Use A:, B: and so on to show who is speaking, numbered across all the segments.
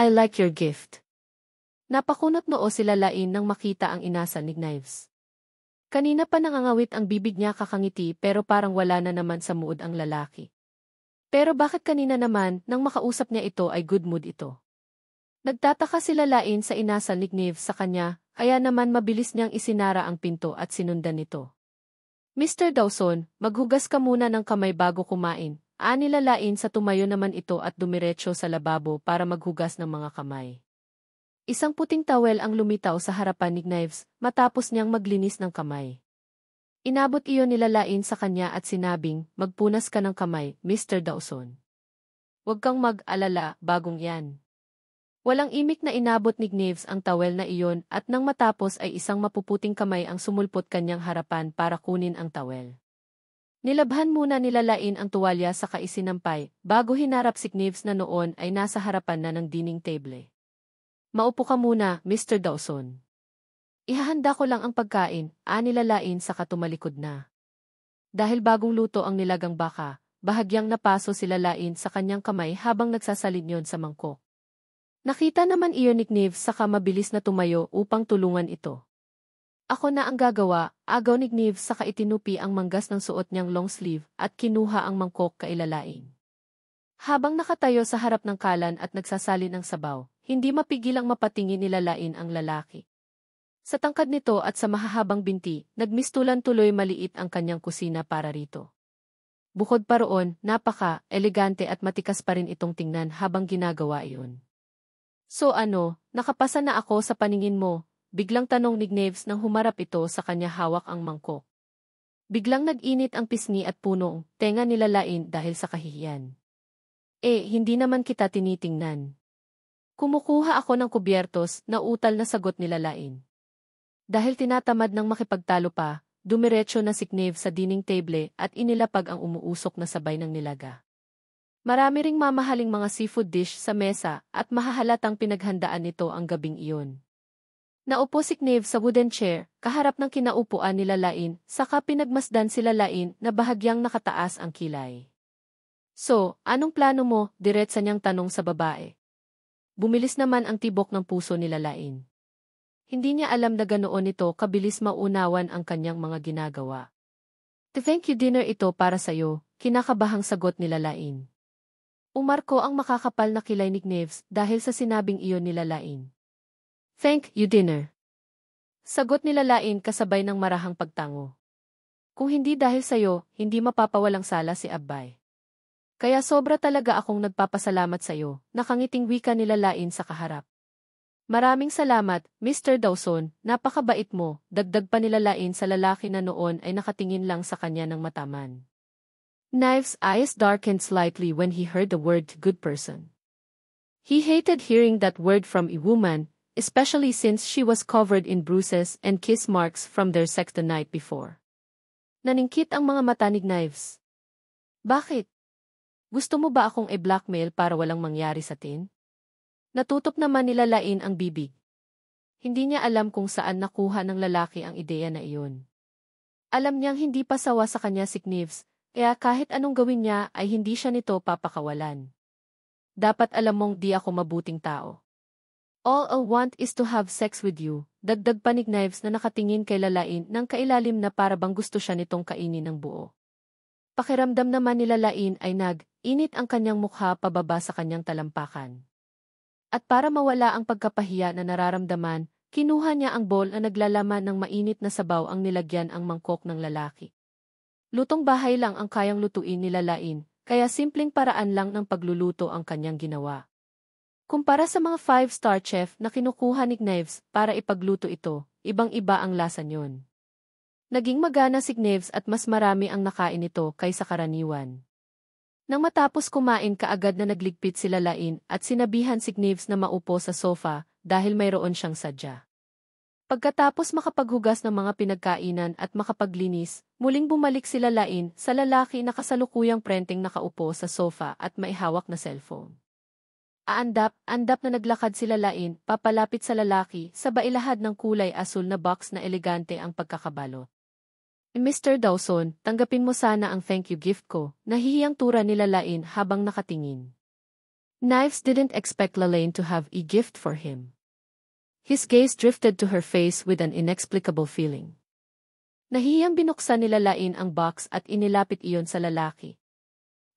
A: I like your gift. Napakunot noo sila Lain nang makita ang inasal ni Knives. Kanina pa nangangawit ang bibig niya kakangiti pero parang wala na naman sa mood ang lalaki. Pero bakit kanina naman nang makausap niya ito ay good mood ito? Nagtataka sila Lain sa inasal ni Knives sa kanya, kaya naman mabilis niyang isinara ang pinto at sinundan nito. Mr. Dawson, maghugas ka muna ng kamay bago kumain. Nila Lain sa tumayo naman ito at dumiretso sa lababo para maghugas ng mga kamay. Isang puting towel ang lumitaw sa harapan ni Knives matapos niyang maglinis ng kamay. Inabot iyon nila Lain sa kanya at sinabing, magpunas ka ng kamay, Mr. Dawson. Huwag kang mag-alala, bagong yan. Walang imik na inabot ni Knives ang towel na iyon at nang matapos ay isang mapuputing kamay ang sumulpot kanyang harapan para kunin ang towel. Nilabhan muna nila Lain ang tuwalya sa kaisinampay bago hinarap si Knives na noon ay nasa harapan na ng dining table. Maupo ka muna, Mr. Dawson. Ihahanda ko lang ang pagkain, nila Lain sa katumalikod na. Dahil bagong luto ang nilagang baka, bahagyang napaso sila Lain sa kanyang kamay habang nagsasalinyon sa mangkok. Nakita naman iyon ni Knives saka mabilis na tumayo upang tulungan ito. Ako na ang gagawa, agaw ni Knives saka itinupi ang manggas ng suot niyang long sleeve at kinuha ang mangkok kaila Lain. Habang nakatayo sa harap ng kalan at nagsasalin ng sabaw, hindi mapigilang mapatingin nila Lain ang lalaki. Sa tangkad nito at sa mahahabang binti, nagmistulan tuloy maliit ang kanyang kusina para rito. Bukod pa roon, napaka-elegante at matikas pa rin itong tingnan habang ginagawa iyon. So ano, nakapasa na ako sa paningin mo? Biglang tanong ni Knives nang humarap ito sa kanya hawak ang mangkok. Biglang nag-init ang pisngi at punong tenga nila Lain dahil sa kahihiyan. Hindi naman kita tinitingnan. Kumukuha ako ng kubyertos na utal na sagot nila Lain. Dahil tinatamad ng makipagtalo pa, dumiretso na si Knives sa dining table at inilapag ang umuusok na sabay ng nilaga. Marami ring mamahaling mga seafood dish sa mesa at mahahalatang pinaghandaan nito ang gabing iyon. Naupo si Knives sa wooden chair, kaharap ng kinaupuan nila Lain, saka pinagmasdan sila Lain na bahagyang nakataas ang kilay. So, anong plano mo? Diretsa niyang tanong sa babae. Bumilis naman ang tibok ng puso nila Lain. Hindi niya alam na ganoon ito kabilis maunawan ang kanyang mga ginagawa. Thank you dinner ito para sa'yo, kinakabahang sagot nila Lain. Umarko ang makakapal na kilay ni Knives dahil sa sinabing iyon nila Lain. Thank you dinner. Sagot nila Lain kasabay ng marahang pagtango. Kung hindi dahil sa'yo, hindi mapapawalang sala si Abbay. Kaya sobra talaga akong nagpapasalamat sa'yo, nakangiting wika nila Lain sa kaharap. Maraming salamat, Mr. Dawson, napakabait mo, dagdag pa nila Lain sa lalaki na noon ay nakatingin lang sa kanya ng mataman. Knives' eyes darkened slightly when he heard the word good person. He hated hearing that word from a woman, especially since she was covered in bruises and kiss marks from their sex the night before. Naningkit ang mga mata ni Knives. Bakit? Gusto mo ba akong i-blackmail para walang mangyari sa atin? Natutok naman nila Lain ang bibig. Hindi niya alam kung saan nakuha ng lalaki ang ideya na iyon. Alam niyang hindi pa sawa sa kanya si Knives, kaya kahit anong gawin niya ay hindi siya nito papakawalan. Dapat alam mong di ako mabuting tao. All I want is to have sex with you, dagdag pa ni Knives na nakatingin kay Lain ng kailalim na para bang gusto siya nitong kainin ng buo. Pakiramdam naman nila Lain ay init ang kanyang mukha pababa sa kanyang talampakan. At para mawala ang pagkapahiya na nararamdaman, kinuha niya ang bowl na naglalaman ng mainit na sabaw ang nilagyan ang mangkok ng lalaki. Lutong bahay lang ang kayang lutuin nila Lain, kaya simpleng paraan lang ng pagluluto ang kanyang ginawa. Kumpara sa mga 5-star chef na kinukuha ni Knives para ipagluto ito, ibang-iba ang lasa niyon. Naging magana si Knives at mas marami ang nakain nito kaysa karaniwan. Nang matapos kumain kaagad na nagligpit sila Lain at sinabihan si Knives na maupo sa sofa dahil mayroon siyang sadya. Pagkatapos makapaghugas ng mga pinagkainan at makapaglinis, muling bumalik sila Lain sa lalaki na kasalukuyang prenteng nakaupo sa sofa at maihawak na cellphone. Andap na naglakad sila Lain papalapit sa lalaki sa bailahad ng kulay asul na box na elegante ang pagkakabalot. Mr. Dawson, tanggapin mo sana ang thank you gift ko, nahihiyang tura nila Lain habang nakatingin. Knives didn't expect Lalaine to have a gift for him. His gaze drifted to her face with an inexplicable feeling. Nahiyang binuksan ni Lalaine ang box at inilapit iyon sa lalaki.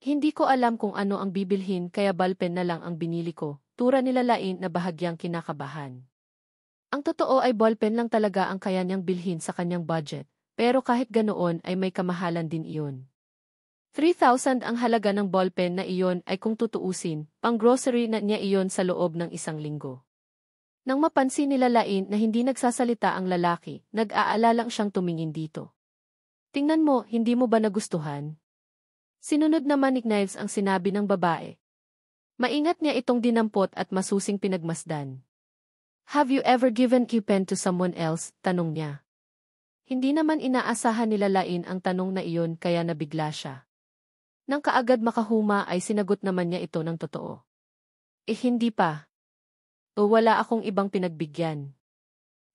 A: Hindi ko alam kung ano ang bibilhin kaya ballpen na lang ang binili ko, tura ni Lalaine na bahagyang kinakabahan. Ang totoo ay ballpen lang talaga ang kaya niyang bilhin sa kanyang budget, pero kahit ganoon ay may kamahalan din iyon. 3,000 ang halaga ng ballpen na iyon ay kung tutuusin, pang-grocery na niya iyon sa loob ng isang linggo. Nang mapansin ni Lalaine na hindi nagsasalita ang lalaki, nag-aalalang siyang tumingin dito. Tingnan mo, hindi mo ba nagustuhan? Sinunod naman ni Knives ang sinabi ng babae. Maingat niya itong dinampot at masusing pinagmasdan. Have you ever given a pen to someone else? Tanong niya. Hindi naman inaasahan ni Lalaine ang tanong na iyon kaya nabigla siya. Nang kaagad makahuma ay sinagot naman niya ito ng totoo. Hindi pa. O wala akong ibang pinagbigyan.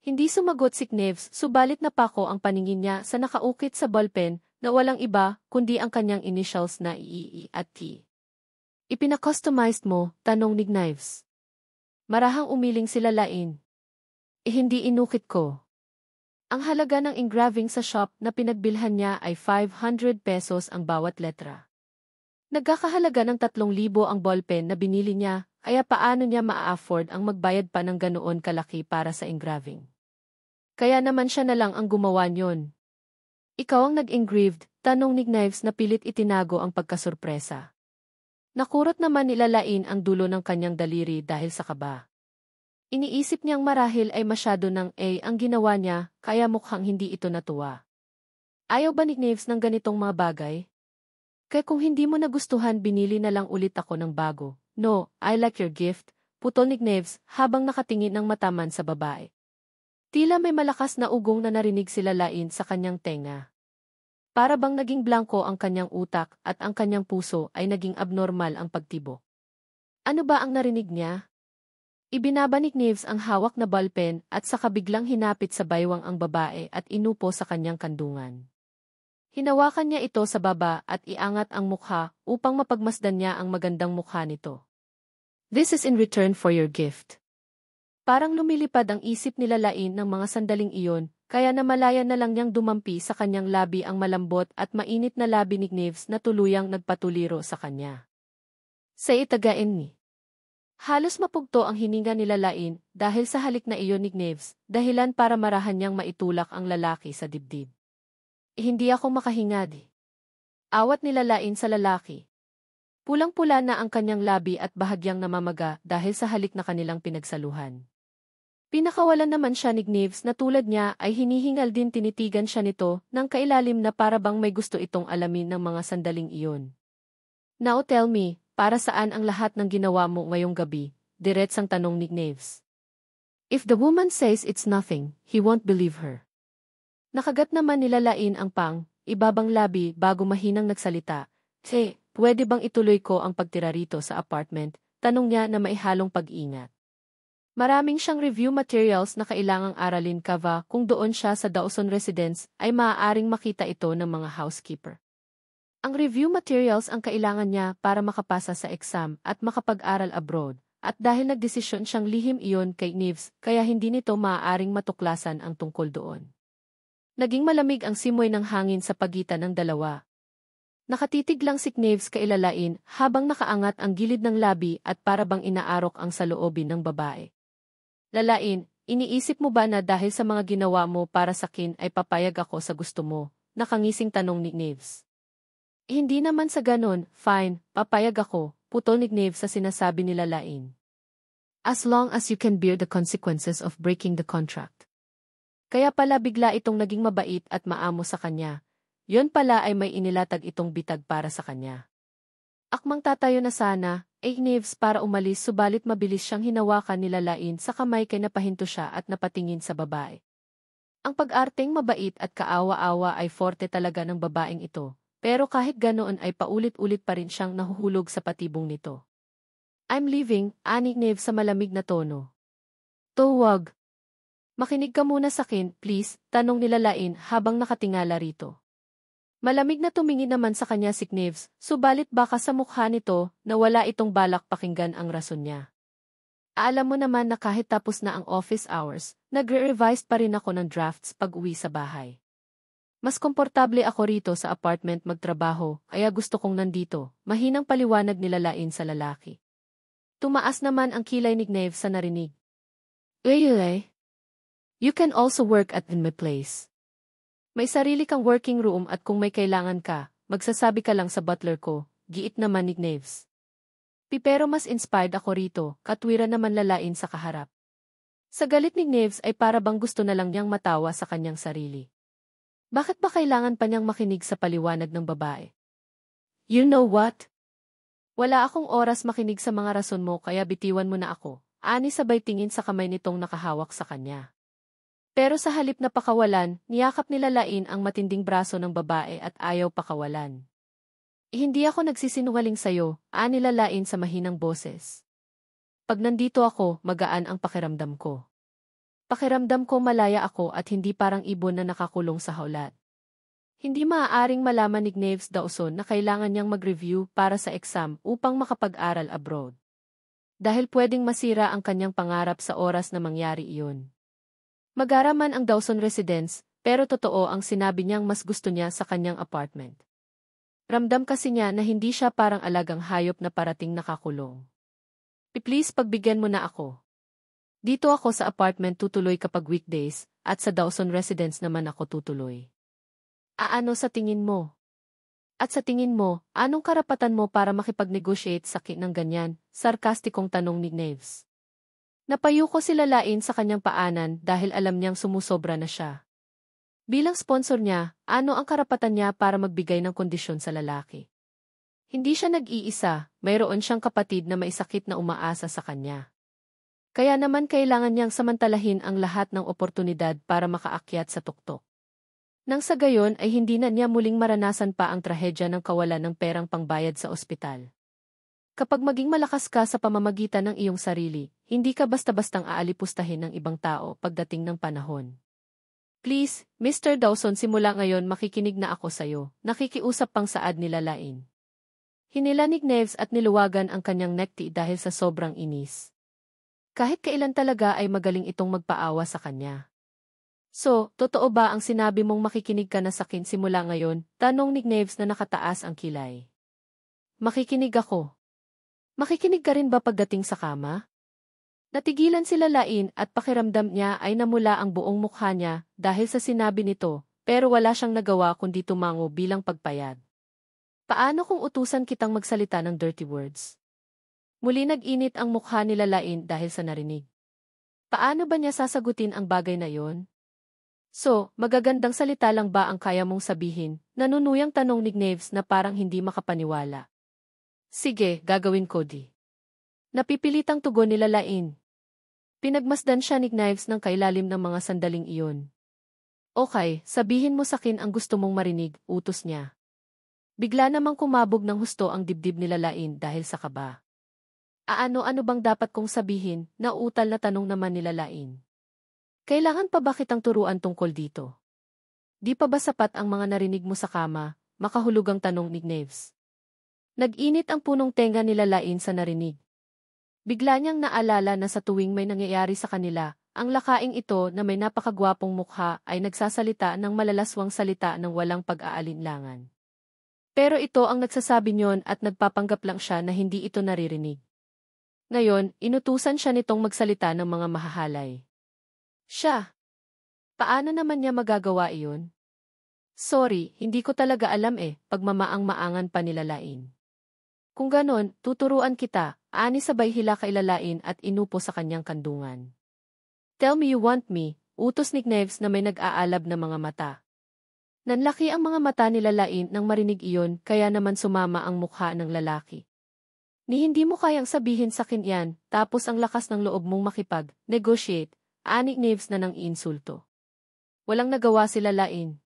A: Hindi sumagot si Knives, subalit napako ang paningin niya sa nakaukit sa ballpen na walang iba kundi ang kanyang initials na I at T. Ipina-customized mo? Tanong ni Knives. Marahang umiling si Lalaine. Hindi inukit ko. Ang halaga ng engraving sa shop na pinagbilhan niya ay 500 pesos ang bawat letra. Nagkakahalaga ng 3,000 ang ballpen na binili niya, kaya paano niya maa-afford ang magbayad pa ng ganoon kalaki para sa engraving? Kaya naman siya na lang ang gumawa niyon. Ikaw ang nag-engraved, tanong ni Knives na pilit itinago ang pagkasurpresa. Nakurot naman ni Lalaine ang dulo ng kanyang daliri dahil sa kaba. Iniisip niyang marahil ay masyado ng ang ginawa niya, kaya mukhang hindi ito natuwa. Ayaw ba ni Knives ng ganitong mga bagay? Kaya kung hindi mo nagustuhan binili na lang ulit ako ng bago. No, I like your gift, putol ni Knives habang nakatingin ng mataman sa babae. Tila may malakas na ugong na narinig si Lalaine sa kanyang tenga. Para bang naging blanko ang kanyang utak at ang kanyang puso ay naging abnormal ang pagtibok. Ano ba ang narinig niya? Ibinaba ni Knives ang hawak na ballpen at saka biglang hinapit sa baywang ang babae at inupo sa kanyang kandungan. Hinawakan niya ito sa baba at iangat ang mukha upang mapagmasdan niya ang magandang mukha nito. This is in return for your gift. Parang lumilipad ang isip ni Lalaine ng mga sandaling iyon, kaya namalaya na lang niyang dumampi sa kanyang labi ang malambot at mainit na labi ni Knives na tuluyang nagpatuliro sa kanya. Sa itagain ni. Halos mapugto ang hininga ni Lalaine dahil sa halik na iyon ni Knives, dahilan para marahan niyang maitulak ang lalaki sa dibdib. Hindi ako makahinga di. Awat ni Lalaine sa lalaki. Pulang-pula na ang kanyang labi at bahagyang namamaga dahil sa halik na kanilang pinagsaluhan. Pinakawalan naman siya ni Knives na tulad niya ay hinihingal din tinitigan siya nito ng kailalim na para bang may gusto itong alamin ng mga sandaling iyon. Now tell me, para saan ang lahat ng ginawa mo ngayong gabi? Diretsang tanong ni Knives. If the woman says it's nothing, he won't believe her. Nakagat naman ni Lalaine ang ibabang labi bago mahinang nagsalita. Pwede bang ituloy ko ang pagtira rito sa apartment? Tanong niya na maihalong pag-ingat. Maraming siyang review materials na kailangang aralin kava kung doon siya sa Dawson Residence ay maaaring makita ito ng mga housekeeper. Ang review materials ang kailangan niya para makapasa sa exam at makapag-aral abroad, at dahil nagdesisyon siyang lihim iyon kay Knives kaya hindi nito maaaring matuklasan ang tungkol doon. Naging malamig ang simoy ng hangin sa pagitan ng dalawa. Nakatitig lang si Knives kay Lalaine habang nakaangat ang gilid ng labi at para bang inaarok ang saloobin ng babae. Lalaine, iniisip mo ba na dahil sa mga ginawa mo para sa akin ay papayag ako sa gusto mo? Nakangising tanong ni Knives. Hindi naman sa ganon, fine, papayag ako, putol ni Knives sa sinasabi ni Lalaine. As long as you can bear the consequences of breaking the contract. Kaya pala bigla itong naging mabait at maamo sa kanya. Yon pala ay may inilatag itong bitag para sa kanya. Akmang tatayo na sana, Knives para umalis subalit mabilis siyang hinawakan ni Lalaine sa kamay kay napahinto siya at napatingin sa babae. Ang pag-arteng mabait at kaawa-awa ay forte talaga ng babaeng ito, pero kahit ganoon ay paulit-ulit pa rin siyang nahuhulog sa patibong nito. I'm leaving, ani Knives sa malamig na tono. Wag. Makinig ka muna sa akin, please, tanong ni Lalaine habang nakatingala rito. Malamig na tumingin naman sa kanya si Knives, subalit baka sa mukha nito na wala itong balak pakinggan ang rason niya. Alam mo naman na kahit tapos na ang office hours, nagre-revise pa rin ako ng drafts pag uwi sa bahay. Mas komportable ako rito sa apartment magtrabaho, kaya gusto kong nandito, mahinang paliwanag nilalain sa lalaki. Tumaas naman ang kilay ni Knives sa narinig. You can also work at in my place. May sarili kang working room at kung may kailangan ka, magsasabi ka lang sa butler ko, giit naman ni Knives. Pero mas inspired ako rito, katwiran naman lalain sa kaharap. Sa galit ni Knives ay para bang gusto na lang niyang matawa sa kanyang sarili. Bakit ba kailangan pa niyang makinig sa paliwanag ng babae? You know what? Wala akong oras makinig sa mga rason mo kaya bitiwan mo na ako, ani sabay tingin sa kamay nitong nakahawak sa kanya. Pero sa halip na pakawalan, niyakap nilalain ang matinding braso ng babae at ayaw pakawalan. Hindi ako nagsisinungaling sa'yo, nilalain sa mahinang boses. Pag nandito ako, magaan ang pakiramdam ko. Pakiramdam ko malaya ako at hindi parang ibon na nakakulong sa haulat. Hindi maaaring malaman ni Knives Dawson na kailangan niyang mag-review para sa exam upang makapag-aral abroad. Dahil pwedeng masira ang kanyang pangarap sa oras na mangyari iyon. Mag-araman ang Dawson residence, pero totoo ang sinabi niyang mas gusto niya sa kanyang apartment. Ramdam kasi niya na hindi siya parang alagang hayop na parating nakakulong. Please pagbigyan mo na ako. Dito ako sa apartment tutuloy kapag weekdays, at sa Dawson residence naman ako tutuloy. Ano sa tingin mo? At sa tingin mo, anong karapatan mo para makipag-negotiate sa ng ganyan? Sarkastikong tanong ni Knives. Napayuko si lalain sa kanyang paanan dahil alam niyang sumusobra na siya. Bilang sponsor niya, ano ang karapatan niya para magbigay ng kondisyon sa lalaki? Hindi siya nag-iisa, mayroon siyang kapatid na may sakit na umaasa sa kanya. Kaya naman kailangan niyang samantalahin ang lahat ng oportunidad para makaakyat sa tuktok. Nang sa gayon ay hindi na niya muling maranasan pa ang trahedya ng kawalan ng perang pangbayad sa ospital. Kapag maging malakas ka sa pamamagitan ng iyong sarili, hindi ka basta-bastang aalipustahin ng ibang tao pagdating ng panahon. Please, Mr. Dawson, simula ngayon makikinig na ako sa'yo, nakikiusap pang saad ni lalain. Hinila ni Knives at niluwagan ang kanyang necktie dahil sa sobrang inis. Kahit kailan talaga ay magaling itong magpaawa sa kanya. So, totoo ba ang sinabi mong makikinig ka na sakin simula ngayon? Tanong ni Knives na nakataas ang kilay. Makikinig ako. Makikinig ka rin ba pagdating sa kama? Natigilan si lalain at pakiramdam niya ay namula ang buong mukha niya dahil sa sinabi nito, pero wala siyang nagawa kundi tumango bilang pagpayag. Paano kung utusan kitang magsalita ng dirty words? Muli nag-init ang mukha ni lalain dahil sa narinig. Paano ba niya sasagutin ang bagay na yon? So, magagandang salita lang ba ang kaya mong sabihin? Nanunuyang tanong ni Knives na parang hindi makapaniwala. Sige, gagawin ko di. Napipilitang tugon ni lalain. Pinagmasdan siya ni Knives ng kailalim ng mga sandaling iyon. Okay, sabihin mo sakin ang gusto mong marinig, utos niya. Bigla namang kumabog ng husto ang dibdib ni lalain dahil sa kaba. Ano bang dapat kong sabihin? Nauutal na tanong naman ni lalain. Kailangan pa ba kitang turuan tungkol dito? Di pa ba sapat ang mga narinig mo sa kama? Makahulugang tanong ni Knives. Nag-init ang punong tenga ni lalain sa narinig. Bigla niyang naalala na sa tuwing may nangyayari sa kanila, ang lakaing ito na may napakagwapong mukha ay nagsasalita ng malalaswang salita ng walang pag-aalinlangan. Pero ito ang nagsasabi niyon at nagpapanggap lang siya na hindi ito naririnig. Ngayon, inutusan siya nitong magsalita ng mga mahahalay. Siya. Paano naman niya magagawa iyon? Sorry, hindi ko talaga alam pagmamaang-maangan pa nilalain. Kung ganon, tuturuan kita, ani sabay hila kay lalain at inupo sa kanyang kandungan. Tell me you want me, utos ni Knives na may nag-aalab na mga mata. Nanlaki ang mga mata ni lalain nang marinig iyon kaya naman sumama ang mukha ng lalaki. Ni hindi mo kayang sabihin sa akin yan, tapos ang lakas ng loob mong makipag-negotiate, ani Knives na nang insulto. Walang nagawa si lalain.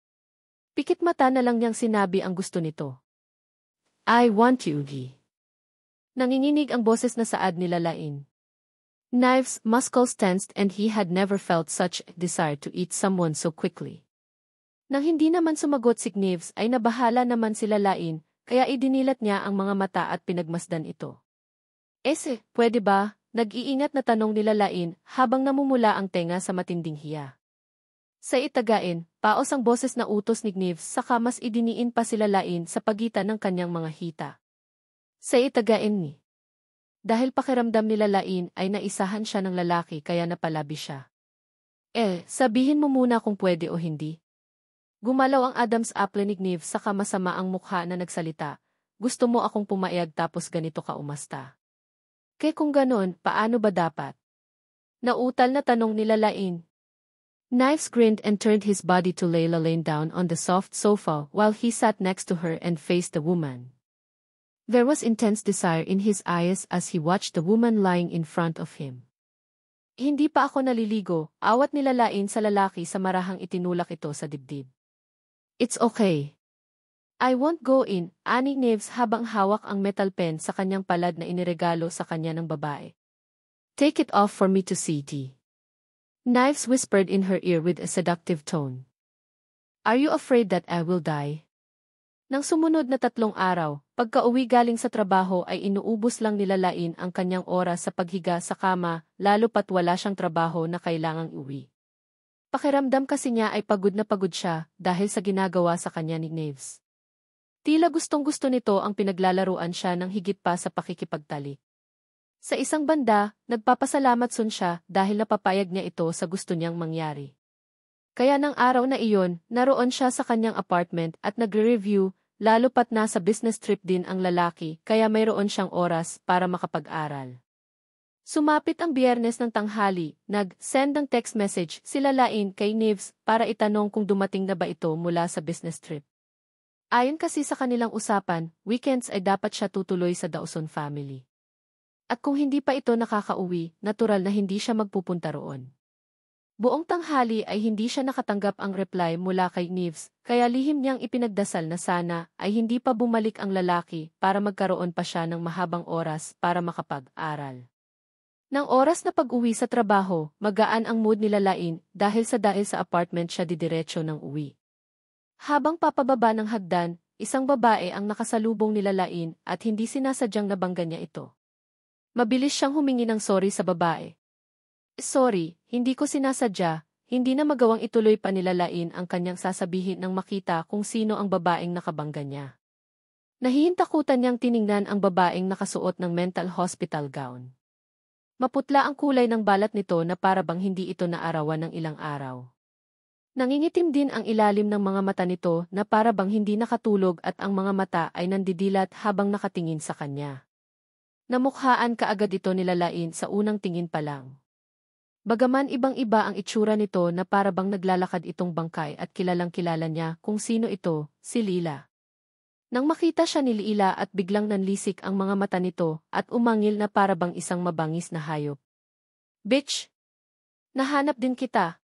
A: Pikit mata na lang niyang sinabi ang gusto nito. I want you, G. Nanginginig ang boses na saad ni lalain. Knives' muscles tensed and he had never felt such a desire to eat someone so quickly. Nang hindi naman sumagot si Knives ay nabahala naman sila Lain, kaya idinilat niya ang mga mata at pinagmasdan ito. Pwede ba? Nag-iingat na tanong nila Lain habang namumula ang tenga sa matinding hiya. Sa itagain, paos ang boses na utos ni Knives saka mas idiniin pa sila Lain sa pagitan ng kanyang mga hita. Sa itagain ni. Dahil pakiramdam nila Lain ay naisahan siya ng lalaki kaya napalabi siya. Sabihin mo muna kung pwede o hindi. Gumalaw ang Adam's apple ni Knives saka masama ang mukha na nagsalita. Gusto mo akong pumayag tapos ganito ka umasta. Kung ganon, paano ba dapat? Nautal na tanong nila Lain. Knives grinned and turned his body to lay Lain down on the soft sofa while he sat next to her and faced the woman. There was intense desire in his eyes as he watched the woman lying in front of him. Hindi pa ako naliligo, awat nila Lain sa lalaki sa marahang itinulak ito sa dibdib. It's okay. I won't go in, ani Knives habang hawak ang metal pen sa kanyang palad na iniregalo sa kanya ng babae. Take it off for me to see. Knives whispered in her ear with a seductive tone. Are you afraid that I will die? Nang sumunod na 3 araw, pagka-uwi galing sa trabaho ay inuubos lang nila Lain ang kanyang oras sa paghiga sa kama, lalo pat wala siyang trabaho na kailangang uwi. Pakiramdam kasi niya ay pagod na pagod siya dahil sa ginagawa sa kanya ni Knives. Tila gustong-gusto nito ang pinaglalaruan siya ng higit pa sa pakikipagtalik. Sa isang banda, nagpapasalamat siya dahil napapayag niya ito sa gusto niyang mangyari. Kaya ng araw na iyon, naroon siya sa kanyang apartment at nagre-review, lalo pat nasa business trip din ang lalaki kaya mayroon siyang oras para makapag-aral. Sumapit ang Biyernes ng tanghali, nag-send ng text message sila Lain kay Knives para itanong kung dumating na ba ito mula sa business trip. Ayon kasi sa kanilang usapan, weekends ay dapat siya tutuloy sa Dawson family. At kung hindi pa ito nakakauwi, natural na hindi siya magpupunta roon. Buong tanghali ay hindi siya nakatanggap ang reply mula kay Knives, kaya lihim niyang ipinagdasal na sana ay hindi pa bumalik ang lalaki para magkaroon pa siya ng mahabang oras para makapag-aral. Nang oras na pag-uwi sa trabaho, magaan ang mood nila Lain dahil sa apartment siya didiretso ng uwi. Habang papababa ng hagdan, isang babae ang nakasalubong nila Lain at hindi sinasadyang nabangga niya ito. Mabilis siyang humingi ng sorry sa babae. Sorry, hindi ko sinasadya, hindi na magawang ituloy pa nila Lain ang kanyang sasabihin nang makita kung sino ang babaeng nakabangga niya. Nahihintakutan niyang tiningnan ang babaeng nakasuot ng mental hospital gown. Maputla ang kulay ng balat nito na para bang hindi ito naarawan ng ilang araw. Nangingitim din ang ilalim ng mga mata nito na para bang hindi nakatulog at ang mga mata ay nandidilat habang nakatingin sa kanya. Namukhaan kaagad ito nila Lain sa unang tingin pa lang. Bagaman ibang-iba ang itsura nito na para bang naglalakad itong bangkay at kilalang-kilala niya kung sino ito, si Lila. Nang makita siya ni Lila at biglang nanlisik ang mga mata nito at umangil na para bang isang mabangis na hayop. Bitch! Nahanap din kita.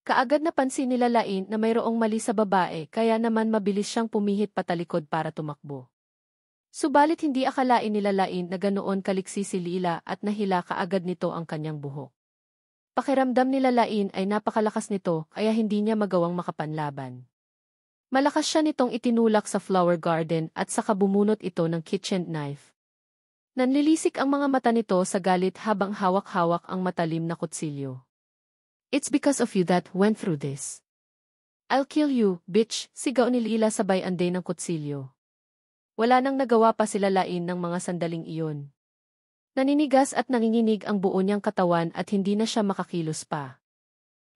A: Kaagad napansin nila Lain na mayroong mali sa babae kaya naman mabilis siyang pumihit patalikod para tumakbo. Subalit hindi akalain nila Lain na ganoon kaliksi si Lila at nahila kaagad nito ang kanyang buhok. Pakiramdam nila Lain ay napakalakas nito kaya hindi niya magawang makapanlaban. Malakas siya nitong itinulak sa flower garden at saka bumunot ito ng kitchen knife. Nanlilisik ang mga mata nito sa galit habang hawak-hawak ang matalim na kutsilyo. It's because of you that went through this. I'll kill you, bitch, sigaw ni Lila sabay anday ng kutsilyo. Wala nang nagawa pa sila Lain ng mga sandaling iyon. Naninigas at nanginginig ang buo niyang katawan at hindi na siya makakilos pa.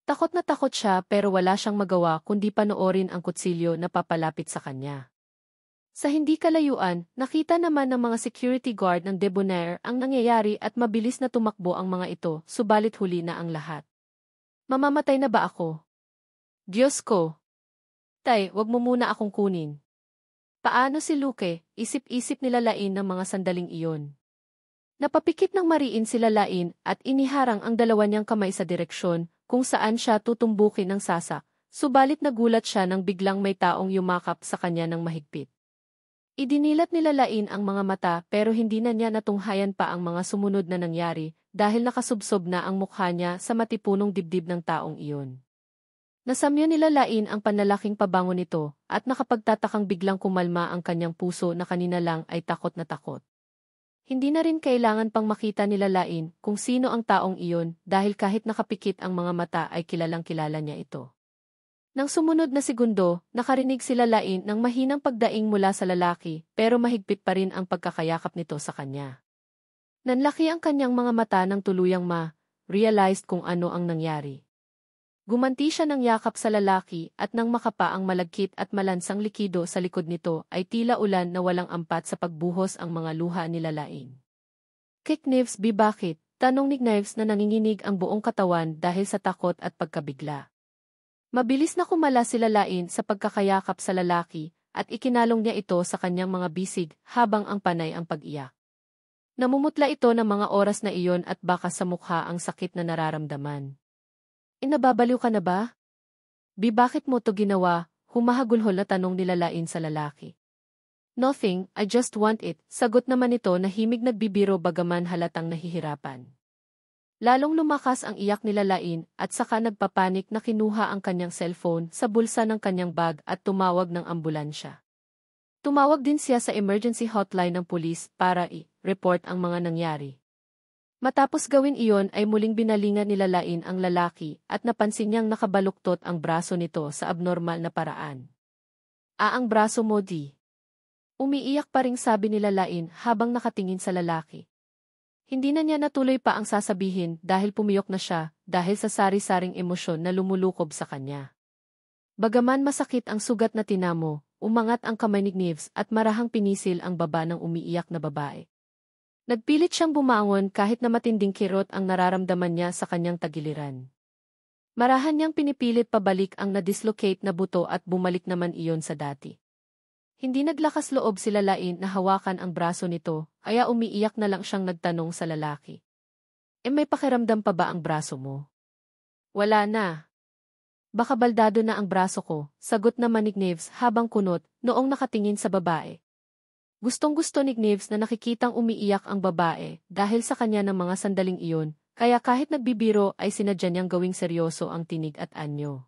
A: Takot na takot siya pero wala siyang magawa kundi panoorin ang kutsilyo na papalapit sa kanya. Sa hindi kalayuan, nakita naman ng mga security guard ng Debonair ang nangyayari at mabilis na tumakbo ang mga ito, subalit huli na ang lahat. Mamamatay na ba ako? Diyos ko! Tay, wag mo muna akong kunin. Paano si Luke? Isip-isip nila Lain ng mga sandaling iyon. Napapikit ng mariin sila Lain at iniharang ang dalawa niyang kamay sa direksyon kung saan siya tutumbukin ng sasak, subalit nagulat siya nang biglang may taong yumakap sa kanya ng mahigpit. Idinilat nila Lain ang mga mata pero hindi na niya natunghayan pa ang mga sumunod na nangyari dahil nakasubsob na ang mukha niya sa matipunong dibdib ng taong iyon. Nasamyo nila Lain ang panlalaking pabango nito, at nakapagtatakang biglang kumalma ang kanyang puso na kanina lang ay takot na takot. Hindi na rin kailangan pang makita nila Lain kung sino ang taong iyon dahil kahit nakapikit ang mga mata ay kilalang kilala niya ito. Nang sumunod na segundo, nakarinig sila Lain ng mahinang pagdaing mula sa lalaki pero mahigpit pa rin ang pagkakayakap nito sa kanya. Nanlaki ang kanyang mga mata nang tuluyang realized kung ano ang nangyari. Gumanti siya ng yakap sa lalaki at nang makapa ang malagkit at malansang likido sa likod nito ay tila ulan na walang ampat sa pagbuhos ang mga luha nila Lain. Kik Knives bakit? Tanong ni Knives na nanginginig ang buong katawan dahil sa takot at pagkabigla. Mabilis na kumala sila Lain sa pagkakayakap sa lalaki at ikinalong niya ito sa kanyang mga bisig habang ang panay ang pag-iyak. Namumutla ito ng mga oras na iyon at baka sa mukha ang sakit na nararamdaman. Nababaliw ka na ba? Bakit mo to ginawa? Humahagulhol na tanong nila Lain sa lalaki. Nothing, I just want it. Sagot naman ito na himig nagbibiro bagaman halatang nahihirapan. Lalong lumakas ang iyak nila Lain at saka nagpapanik na kinuha ang kanyang cellphone sa bulsa ng kanyang bag at tumawag ng ambulansya. Tumawag din siya sa emergency hotline ng pulis para i-report ang mga nangyari. Matapos gawin iyon ay muling binalingan nila Lain ang lalaki at napansin niyang nakabaluktot ang braso nito sa abnormal na paraan. Ang braso mo di. Umiiyak pa ring sabi nila Lain habang nakatingin sa lalaki. Hindi na niya natuloy pa ang sasabihin dahil pumiyok na siya dahil sa sari-saring emosyon na lumulukob sa kanya. Bagaman masakit ang sugat na tinamo, umangat ang kamay ni Knives at marahang pinisil ang baba ng umiiyak na babae. Nagpilit siyang bumangon kahit na matinding kirot ang nararamdaman niya sa kanyang tagiliran. Marahan niyang pinipilit pabalik ang na-dislocate na buto at bumalik naman iyon sa dati. Hindi naglakas loob sila Lain na hawakan ang braso nito, kaya umiiyak na lang siyang nagtanong sa lalaki. May pakiramdam pa ba ang braso mo? Wala na. Baka baldado na ang braso ko, sagot naman ni Knives habang kunot noong nakatingin sa babae. Gustong-gusto ni Knives na nakikitang umiiyak ang babae dahil sa kanya ng mga sandaling iyon, kaya kahit nagbibiro ay sinadya niyang gawing seryoso ang tinig at anyo.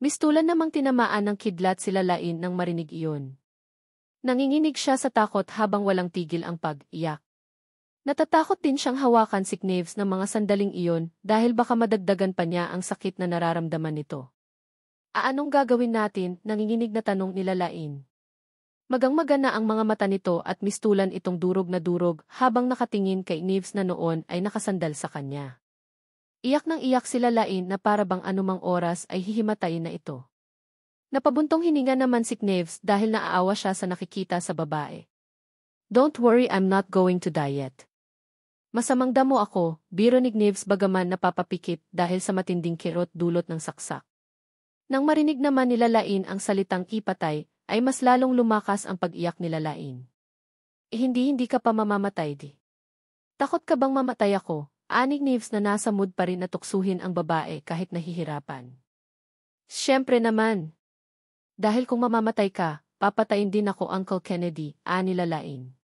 A: Mistulan namang tinamaan ng kidlat sila Lain nang marinig iyon. Nanginginig siya sa takot habang walang tigil ang pag-iyak. Natatakot din siyang hawakan si Knives ng mga sandaling iyon dahil baka madagdagan pa niya ang sakit na nararamdaman nito. Anong gagawin natin? Nanginginig na tanong nila Lain. Magang-maga na ang mga mata nito at mistulan itong durog na durog habang nakatingin kay Knives na noon ay nakasandal sa kanya. Iyak nang iyak sila Lain na para bang anumang oras ay hihimatayin na ito. Napabuntong hininga naman si Knives dahil naaawa siya sa nakikita sa babae. Don't worry, I'm not going to die yet. Masamang damo ako, biro ni Knives bagaman napapapikit dahil sa matinding kirot dulot ng saksak. Nang marinig naman nila Lain ang salitang ipatay, ay mas lalong lumakas ang pag-iyak nila Lain. Hindi ka pa mamamatay di. Takot ka bang mamatay ako? Ani Knives na nasa mood pa rin na tuksuhin ang babae kahit nahihirapan. Siyempre naman. Dahil kung mamamatay ka, papatayin din ako Uncle Kennedy, ani Lain.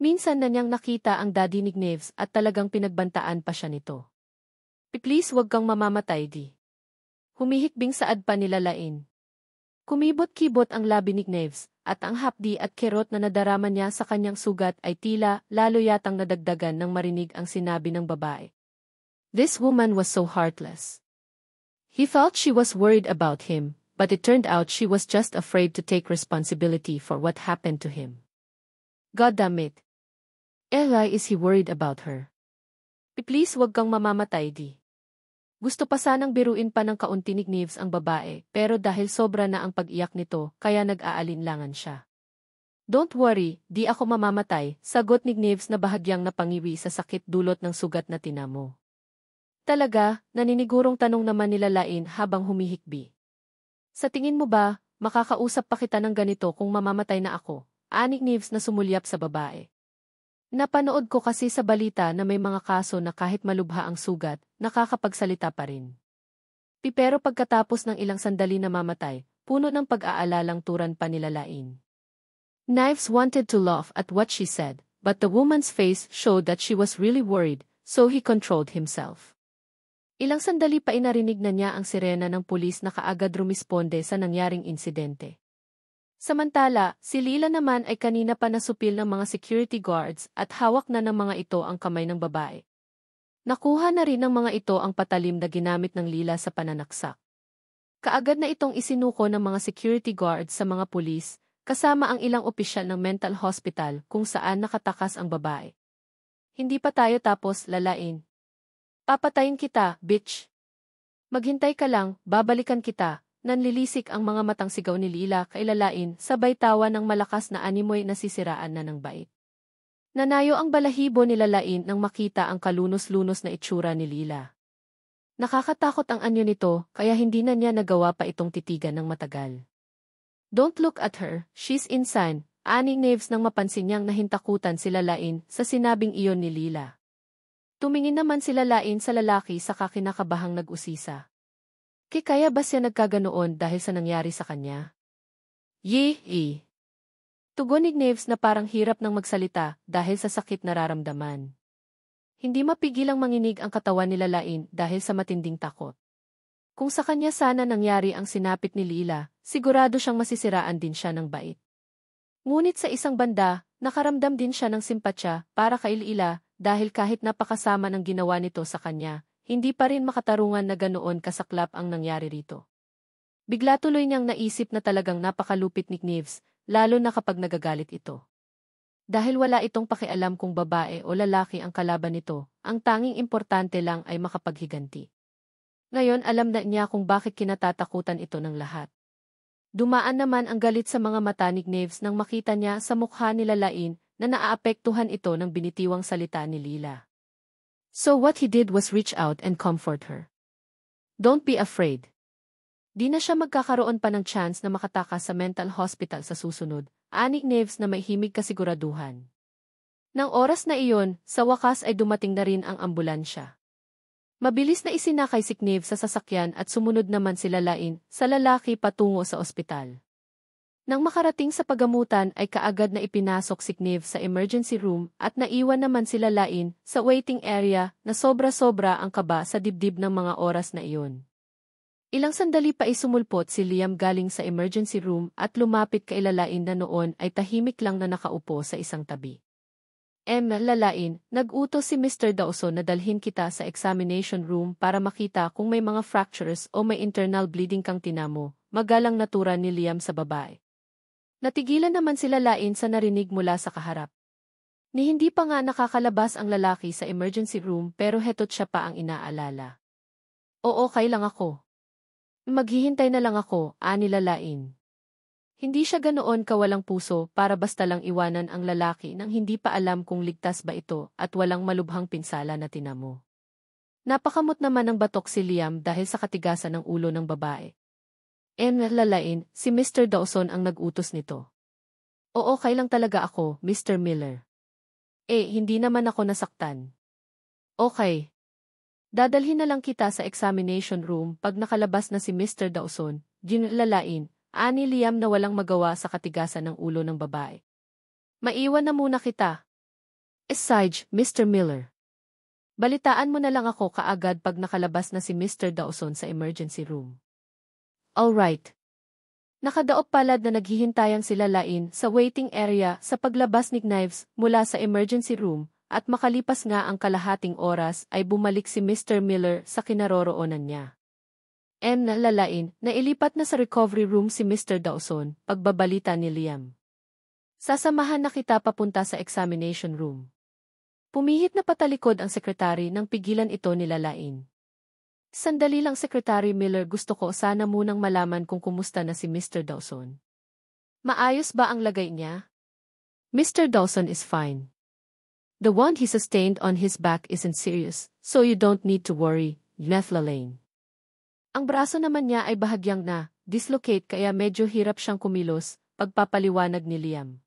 A: Minsan na niyang nakita ang daddy ni Knives at talagang pinagbantaan pa siya nito. Please wag kang mamamatay di. Humihikbing saad pa nila Lain. Kumibot-kibot ang labi ni Knives, at ang hapdi at kirot na nadarama niya sa kanyang sugat ay tila lalo yatang nadagdagan nang marinig ang sinabi ng babae. This woman was so heartless. He thought she was worried about him, but it turned out she was just afraid to take responsibility for what happened to him. God damn it. Why is he worried about her? Please wag kang mamamatay di. Gusto pa sanang biruin pa ng kaunti ni Knives ang babae, pero dahil sobra na ang pag-iyak nito, kaya nag-aalinlangan siya. Don't worry, di ako mamamatay, sagot ni Knives na bahagyang napangiwi sa sakit dulot ng sugat na tinamo. Talaga, naninigurong tanong naman nila Lain habang humihikbi. Sa tingin mo ba, makakausap pa kita ng ganito kung mamamatay na ako? Ani Knives na sumulyap sa babae. Napanood ko kasi sa balita na may mga kaso na kahit malubha ang sugat, nakakapagsalita pa rin. Pero pagkatapos ng ilang sandali na mamatay, puno ng pag-aalalang turan pa nila Lain. Knives wanted to laugh at what she said, but the woman's face showed that she was really worried, so he controlled himself. Ilang sandali pa inarinig na niya ang sirena ng pulis na kaagad rumisponde sa nangyaring insidente. Samantala, si Lila naman ay kanina pa nasupil ng mga security guards at hawak na ng mga ito ang kamay ng babae. Nakuha na rin ng mga ito ang patalim na ginamit ng Lila sa pananaksak. Kaagad na itong isinuko ng mga security guards sa mga pulis, kasama ang ilang opisyal ng mental hospital kung saan nakatakas ang babae. Hindi pa tayo tapos, lalain. Papatayin kita, bitch. Maghintay ka lang, babalikan kita. Nanlilisik ang mga matang sigaw ni Lila kay Lalain, sabay tawa ng malakas na animoy na sisiraan na ng bait. Nanayo ang balahibo ni Lalain nang makita ang kalunos-lunos na itsura ni Lila. Nakakatakot ang anyo nito, kaya hindi na niya nagawa pa itong titigan ng matagal. Don't look at her, she's insane, ani Neves nang mapansin niyang nahintakutan si Lalain sa sinabing iyon ni Lila. Tumingin naman si Lalain sa lalaki saka kinakabahang nag-usisa. Kaya ba siya nagkaganoon dahil sa nangyari sa kanya? Yee. Tugon ni Neves na parang hirap ng magsalita dahil sa sakit nararamdaman. Hindi mapigilang manginig ang katawan ni Lalain dahil sa matinding takot. Kung sa kanya sana nangyari ang sinapit ni Lila, sigurado siyang masisiraan din siya ng bait. Ngunit sa isang banda, nakaramdam din siya ng simpatya para kay Lila dahil kahit napakasama ng ginawa nito sa kanya, hindi pa rin makatarungan na ganoon kasaklap ang nangyari rito. Bigla tuloy niyang naisip na talagang napakalupit ni Neves, lalo na kapag nagagalit ito. Dahil wala itong pakialam kung babae o lalaki ang kalaban nito, ang tanging importante lang ay makapaghiganti. Ngayon alam na niya kung bakit kinatatakutan ito ng lahat. Dumaan naman ang galit sa mga mata ni Neves nang makita niya sa mukha ni Lalain na naaapektuhan ito ng binitiwang salita ni Lila. So what he did was reach out and comfort her. Don't be afraid. Di na siya magkakaroon pa ng chance na makatakas sa mental hospital sa susunod, ani Neves na may himig kasiguraduhan. Nang oras na iyon, sa wakas ay dumating na rin ang ambulansya. Mabilis na isinakay si Neves sa sasakyan at sumunod naman si Lalain sa lalaki patungo sa ospital. Nang makarating sa pagamutan ay kaagad na ipinasok si Neves sa emergency room at naiwan naman si Lalain sa waiting area na sobra-sobra ang kaba sa dibdib ng mga oras na iyon. Ilang sandali pa sumulpot si Liam galing sa emergency room at lumapit kay Lalain na noon ay tahimik lang na nakaupo sa isang tabi. Lalain, nag-utos si Mr. Dawson na dalhin kita sa examination room para makita kung may mga fractures o may internal bleeding kang tinamo, magalang natura ni Liam sa babae. Natigilan naman si Lalain sa narinig mula sa kaharap. Ni hindi pa nga nakakalabas ang lalaki sa emergency room pero heto't siya pa ang inaalala. Oo, okay lang ako. Maghihintay na lang ako, ani Lalain. Hindi siya ganoon kawalang puso para basta lang iwanan ang lalaki nang hindi pa alam kung ligtas ba ito at walang malubhang pinsala na tinamo. Napakamot naman ng batok si Liam dahil sa katigasan ng ulo ng babae. Lalain, si Mr. Dawson ang nag-utos nito. Oo, okay lang talaga ako, Mr. Miller. Hindi naman ako nasaktan. Okay. Dadalhin na lang kita sa examination room pag nakalabas na si Mr. Dawson, Lalain, ani Liam na walang magawa sa katigasan ng ulo ng babae. Maiwan na muna kita. Sage, Mr. Miller. Balitaan mo na lang ako kaagad pag nakalabas na si Mr. Dawson sa emergency room. Alright. Nakadaop palad na naghihintayang si Lalain sa waiting area sa paglabas ni Neves mula sa emergency room at makalipas nga ang kalahating oras ay bumalik si Mr. Miller sa kinaroroonan niya. Lalain, nailipat na sa recovery room si Mr. Dawson, pagbabalita ni Liam. Sasamahan na kita papunta sa examination room. Pumihit na patalikod ang sekretary nang pigilan ito ni Lalain. Sandali lang Secretary Miller, gusto ko sana munang malaman kung kumusta na si Mr. Dawson. Maayos ba ang lagay niya? Mr. Dawson is fine. The wound he sustained on his back isn't serious, so you don't need to worry, Lalain. Ang braso naman niya ay bahagyang dislocate kaya medyo hirap siyang kumilos, pagpapaliwanag ni Liam.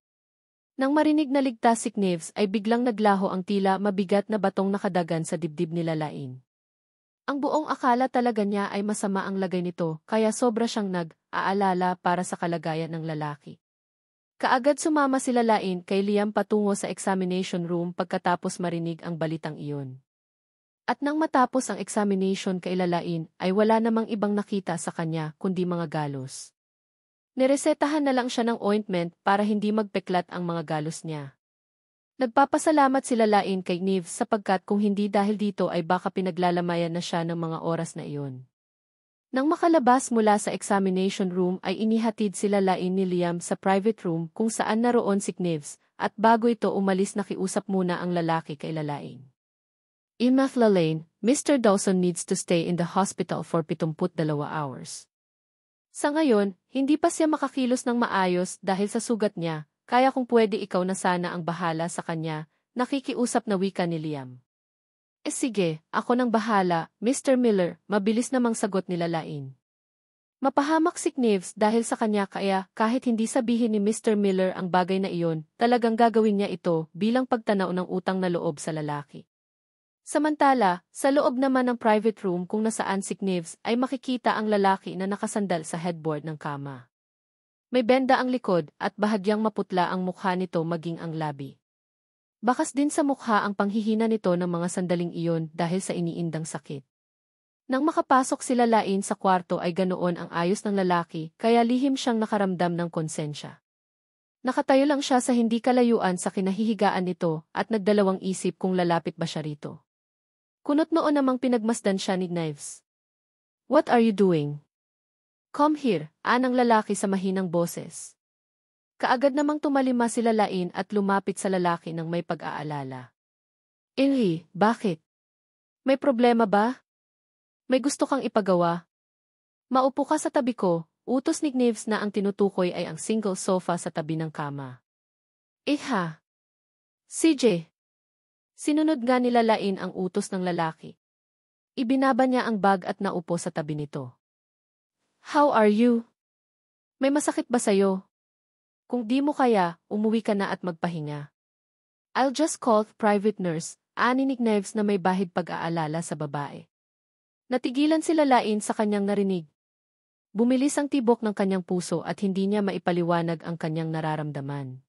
A: Nang marinig na ligtas si Neves ay biglang naglaho ang tila mabigat na batong nakadagan sa dibdib ni Lalain. Ang buong akala talaga niya ay masama ang lagay nito kaya sobra siyang nag-aalala para sa kalagayan ng lalaki. Kaagad sumama si Lalain kay Liam patungo sa examination room pagkatapos marinig ang balitang iyon. At nang matapos ang examination kay Lalain ay wala namang ibang nakita sa kanya kundi mga galos. Niresetahan na lang siya ng ointment para hindi magpeklat ang mga galos niya. Nagpapasalamat si Lalain kay Neves sapagkat kung hindi dahil dito ay baka pinaglalamayan na siya ng mga oras na iyon. Nang makalabas mula sa examination room ay inihatid si Lalain ni Liam sa private room kung saan naroon si Neves, at bago ito umalis nakiusap muna ang lalaki kay Lalain. Imaf Lalain, Mr. Dawson needs to stay in the hospital for 72 hours. Sa ngayon, hindi pa siya makakilos ng maayos dahil sa sugat niya, kaya kung pwede ikaw na sana ang bahala sa kanya, nakikiusap na wika ni Liam. Sige, ako nang bahala, Mr. Miller, mabilis namang sagot ni Lalain. Mapahamak si Neves dahil sa kanya kaya kahit hindi sabihin ni Mr. Miller ang bagay na iyon, talagang gagawin niya ito bilang pagtanaw ng utang na loob sa lalaki. Samantala, sa loob naman ng private room kung nasaan si Neves ay makikita ang lalaki na nakasandal sa headboard ng kama. May benda ang likod at bahagyang maputla ang mukha nito maging ang labi. Bakas din sa mukha ang panghihina nito ng mga sandaling iyon dahil sa iniindang sakit. Nang makapasok si Lalain sa kwarto ay ganoon ang ayos ng lalaki kaya lihim siyang nakaramdam ng konsensya. Nakatayo lang siya sa hindi kalayuan sa kinahihigaan nito at nagdalawang isip kung lalapit ba siya rito. Kunot noon namang pinagmasdan siya ni Neves. What are you doing? Come here, anang lalaki sa mahinang boses. Kaagad namang tumalima si Lalain at lumapit sa lalaki ng may pag-aalala. Ilhi, bakit? May problema ba? May gusto kang ipagawa? Maupo ka sa tabi ko, utos ni Neves na ang tinutukoy ay ang single sofa sa tabi ng kama. Iha! CJ! Sinunod nga ni Lalain ang utos ng lalaki. Ibinaba niya ang bag at naupo sa tabi nito. How are you? May masakit ba sa'yo? Kung di mo kaya, umuwi ka na at magpahinga. I'll just call private nurse, ani ni Neves na may bahid pag-aalala sa babae. Natigilan si Lalain sa kanyang narinig. Bumilis ang tibok ng kanyang puso at hindi niya maipaliwanag ang kanyang nararamdaman.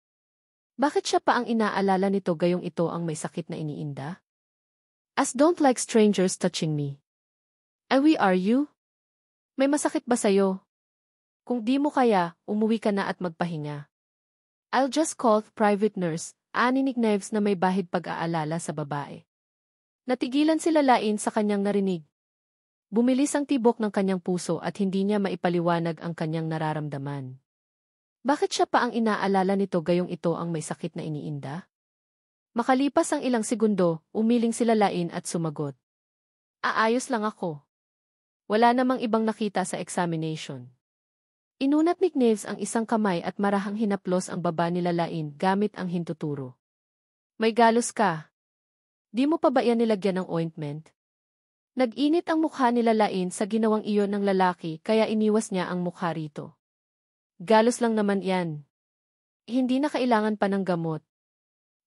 A: Bakit siya pa ang inaalala nito gayong ito ang may sakit na iniinda? As don't like strangers touching me. We are you? May masakit ba sa'yo? Kung di mo kaya, umuwi ka na at magpahinga. I'll just call private nurse, ani ni Neves na may bahid pag-aalala sa babae. Natigilan si Lalain sa kanyang narinig. Bumilis ang tibok ng kanyang puso at hindi niya maipaliwanag ang kanyang nararamdaman. Bakit siya pa ang inaalala nito gayong ito ang may sakit na iniinda? Makalipas ang ilang segundo, umiling si Lalain at sumagot. Aayos lang ako. Wala namang ibang nakita sa examination. Inunat ni Neves ang isang kamay at marahang hinaplos ang baba ni Lalain gamit ang hintuturo. May galos ka. Di mo pa ba yan nilagyan ng ointment? Nag-init ang mukha ni Lalain sa ginawang iyon ng lalaki kaya iniwas niya ang mukha rito. Galos lang naman yan. Hindi na kailangan pa ng gamot.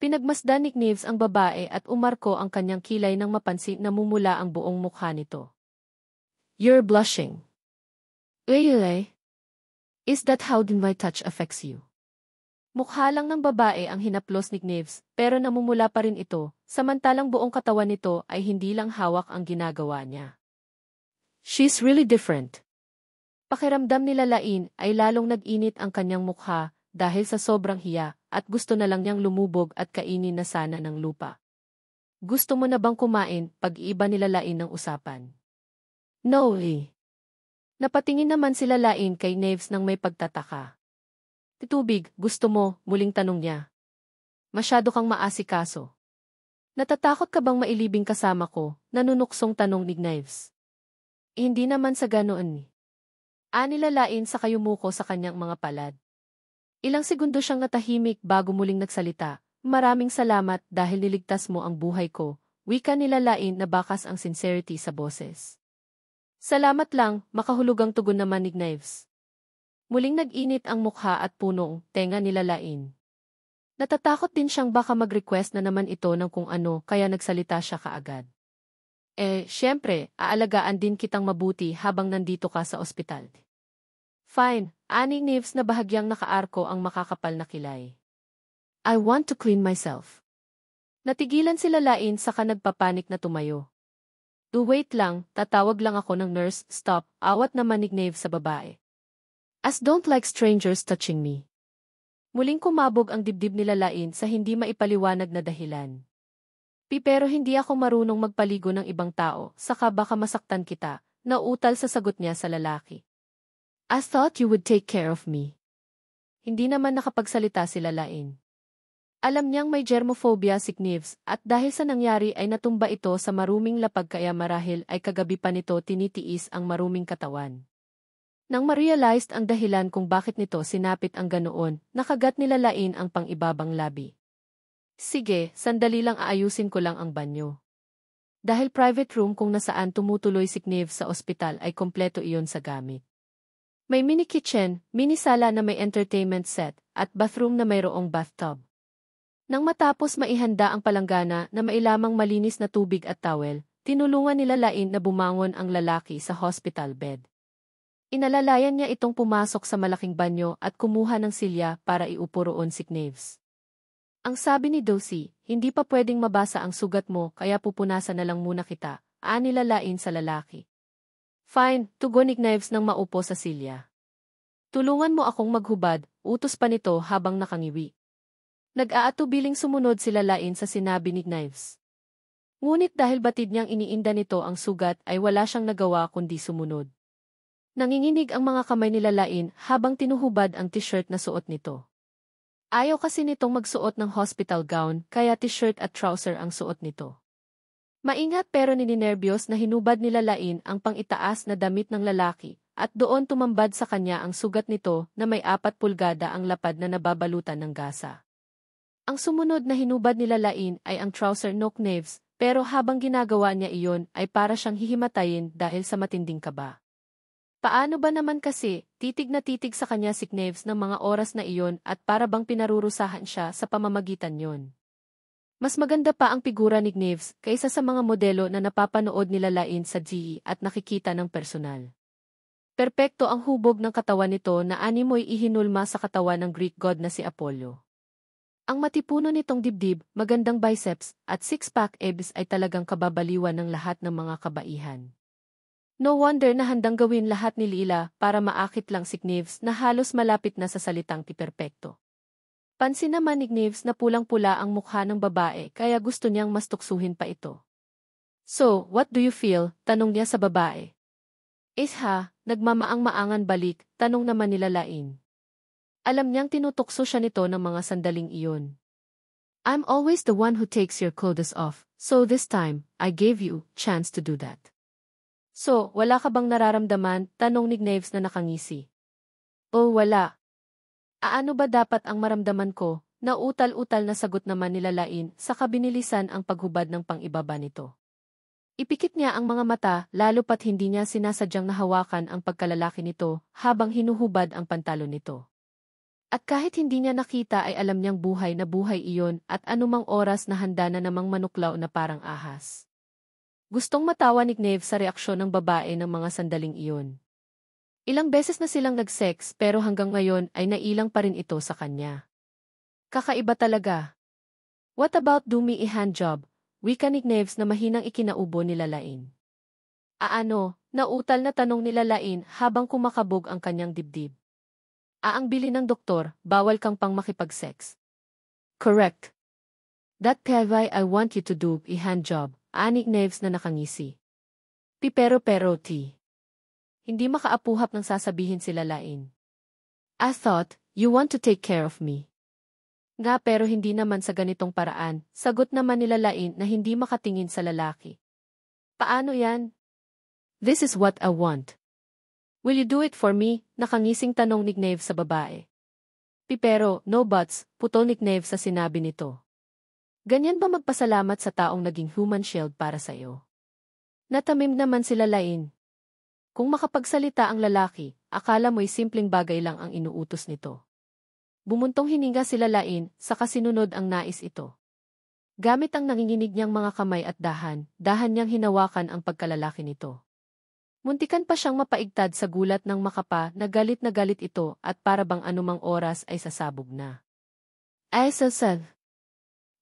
A: Pinagmasdan ni Neves ang babae at umarko ang kanyang kilay nang mapansin na mumula ang buong mukha nito. You're blushing. Really? Is that how my touch affects you? Mukha lang ng babae ang hinaplos ni Neves, pero namumula pa rin ito, samantalang buong katawan nito ay hindi lang hawak ang ginagawa niya. She's really different. Pakiramdam ni Lalain ay lalong nag-init ang kanyang mukha dahil sa sobrang hiya at gusto na lang niyang lumubog at kainin na sana ng lupa. Gusto mo na bang kumain pag-iba ni Lalain ng usapan? No, Napatingin naman si Lalain kay Neves nang may pagtataka. Titubig, gusto mo, muling tanong niya. Masyado kang maasikaso. Natatakot ka bang mailibing kasama ko? Nanunuksong tanong ni Neves. Hindi naman sa ganoon. Ani Lalain sa kayumuko sa kanyang mga palad. Ilang segundo siyang natahimik bago muling nagsalita. Maraming salamat dahil niligtas mo ang buhay ko. Wika ni Lalain na bakas ang sincerity sa boses. Salamat lang, makahulugang tugon naman ni Neves. Muling nag-init ang mukha at punong tenga ni Lalain. Natatakot din siyang baka mag-request na naman ito ng kung ano kaya nagsalita siya kaagad. Siyempre, aalagaan din kitang mabuti habang nandito ka sa ospital. Fine, ani Neves na bahagyang nakaarko ang makakapal na kilay. I want to clean myself. Natigilan si Lalain saka nagpapanik na tumayo. Wait lang, tatawag lang ako ng nurse, stop, awat naman ni Gnave sa babae. As don't like strangers touching me. Muling kumabog ang dibdib nila Lain sa hindi maipaliwanag na dahilan. Pero hindi ako marunong magpaligo ng ibang tao, saka baka masaktan kita, nauutal sa sagot niya sa lalaki. I thought you would take care of me. Hindi naman nakapagsalita si Lain. Alam niyang may germophobia si Gnave at dahil sa nangyari ay natumba ito sa maruming lapag kaya marahil ay kagabi pa nito tinitiis ang maruming katawan. Nang ma-realized ang dahilan kung bakit nito sinapit ang ganoon, nakagat nila Lain ang pang-ibabang labi. Sige, sandali lang aayusin ko lang ang banyo. Dahil private room kung nasaan tumutuloy si Gnave sa ospital ay kompleto iyon sa gamit. May mini kitchen, mini sala na may entertainment set, at bathroom na mayroong bathtub. Nang matapos maihanda ang palanggana na mailamang malinis na tubig at towel, tinulungan nila Lain na bumangon ang lalaki sa hospital bed. Inalalayan niya itong pumasok sa malaking banyo at kumuha ng silya para iupo roon si Gnave. Ang sabi ni Dosi, hindi pa pwedeng mabasa ang sugat mo kaya pupunasan na lang muna kita, nila Lain sa lalaki. Fine, tugon ni Gnave nang maupo sa silya. Tulungan mo akong maghubad, utos pa nito habang nakangiwi. Nag-aatubiling sumunod sila Lain sa sinabi ni Gnave. Ngunit dahil batid niyang iniinda nito ang sugat ay wala siyang nagawa kundi sumunod. Nanginginig ang mga kamay nila Lain habang tinuhubad ang t-shirt na suot nito. Ayaw kasi nitong magsuot ng hospital gown kaya t-shirt at trouser ang suot nito. Maingat pero nininerbyos na hinubad nila Lain ang pang-itaas na damit ng lalaki at doon tumambad sa kanya ang sugat nito na may 4 pulgada ang lapad na nababalutan ng gasa. Ang sumunod na hinubad nila Lain ay ang trouser no Gnave pero habang ginagawa niya iyon ay para siyang hihimatayin dahil sa matinding kaba. Paano ba naman kasi, titig na titig sa kanya si Gnave ng mga oras na iyon at para bang pinarurusahan siya sa pamamagitan yon. Mas maganda pa ang figura ni Gnave kaysa sa mga modelo na napapanood nila Lain sa GE at nakikita ng personal. Perpekto ang hubog ng katawan nito na animoy ihinulma sa katawan ng Greek god na si Apollo. Ang matipuno nitong dibdib, magandang biceps, at six-pack abs ay talagang kababaliwan ng lahat ng mga kabaihan. No wonder na handang gawin lahat ni Lila para maakit lang si Gnave na halos malapit na sa salitang tiperpekto. Pansin naman ni Gnave na pulang-pula ang mukha ng babae kaya gusto niyang mas tuksuhin pa ito. So, what do you feel? Tanong niya sa babae. Nagmamaang-maangan balik, tanong naman nila Lain. Alam niyang tinutukso siya nito ng mga sandaling iyon. I'm always the one who takes your clothes off, so this time, I gave you chance to do that. So, wala ka bang nararamdaman? Tanong ni Gnave na nakangisi. Oh, wala. Ano ba dapat ang maramdaman ko? Nautal-utal na sagot naman nila Lain sa kabinilisan ang paghubad ng pang-ibaba nito. Ipikit niya ang mga mata lalo pat hindi niya sinasadyang nahawakan ang pagkalalaki nito habang hinuhubad ang pantalon nito. At kahit hindi niya nakita ay alam niyang buhay na buhay iyon at anumang oras na handa na namang manuklaw na parang ahas. Gustong matawa ni Gnave sa reaksyon ng babae ng mga sandaling iyon. Ilang beses na silang nag-sex pero hanggang ngayon ay nailang pa rin ito sa kanya. Kakaiba talaga. What about do me a hand job? Wika ni Gnave na mahinang ikinaubo nila Lain. Nautal na tanong nila Lain habang kumakabog ang kanyang dibdib. Ang bili ng doktor, bawal kang pang makipag-sex. Correct. That why I want you to do a hand job. Ani Gnave na nakangisi. Pero hindi makaapuhap ng sasabihin sila Lain. I thought, you want to take care of me. Nga pero hindi naman sa ganitong paraan, sagot naman nila Lain na hindi makatingin sa lalaki. Paano yan? This is what I want. Will you do it for me? Nakangising tanong ni Gnave sa babae. Pero, no buts, putol ni Gnave sa sinabi nito. Ganyan ba magpasalamat sa taong naging human shield para sa iyo? Natamim naman sila Lain. Kung makapagsalita ang lalaki, akala mo'y simpleng bagay lang ang inuutos nito. Bumuntong hininga sila Lain, saka sinunod ang nais ito. Gamit ang nanginginig niyang mga kamay at dahan niyang hinawakan ang pagkalalaki nito. Muntikan pa siyang mapaigtad sa gulat ng makapa na galit ito at para bang anumang oras ay sasabog na. Ay sasal.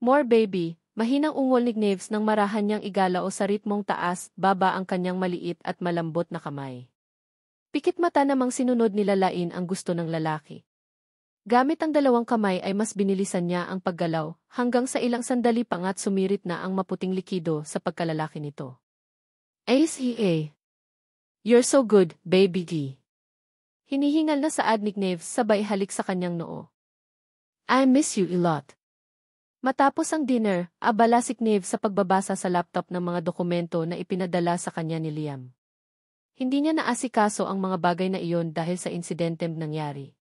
A: More baby, Mahinang ungol ni Knives nang marahan niyang igala o sa ritmong taas, baba ang kanyang maliit at malambot na kamay. Pikit mata namang sinunod nilalain ang gusto ng lalaki. Gamit ang dalawang kamay ay mas binilisan niya ang paggalaw, hanggang sa ilang sandali pangat sumirit na ang maputing likido sa pagkalalaki nito. ACA. You're so good, baby D. Hinihingal na saad ni Knives sabay halik sa kanyang noo. I miss you a lot. Matapos ang dinner, abala si Knives sa pagbabasa sa laptop ng mga dokumento na ipinadala sa kanya ni Liam. Hindi niya naasikaso ang mga bagay na iyon dahil sa insidenteng nangyari.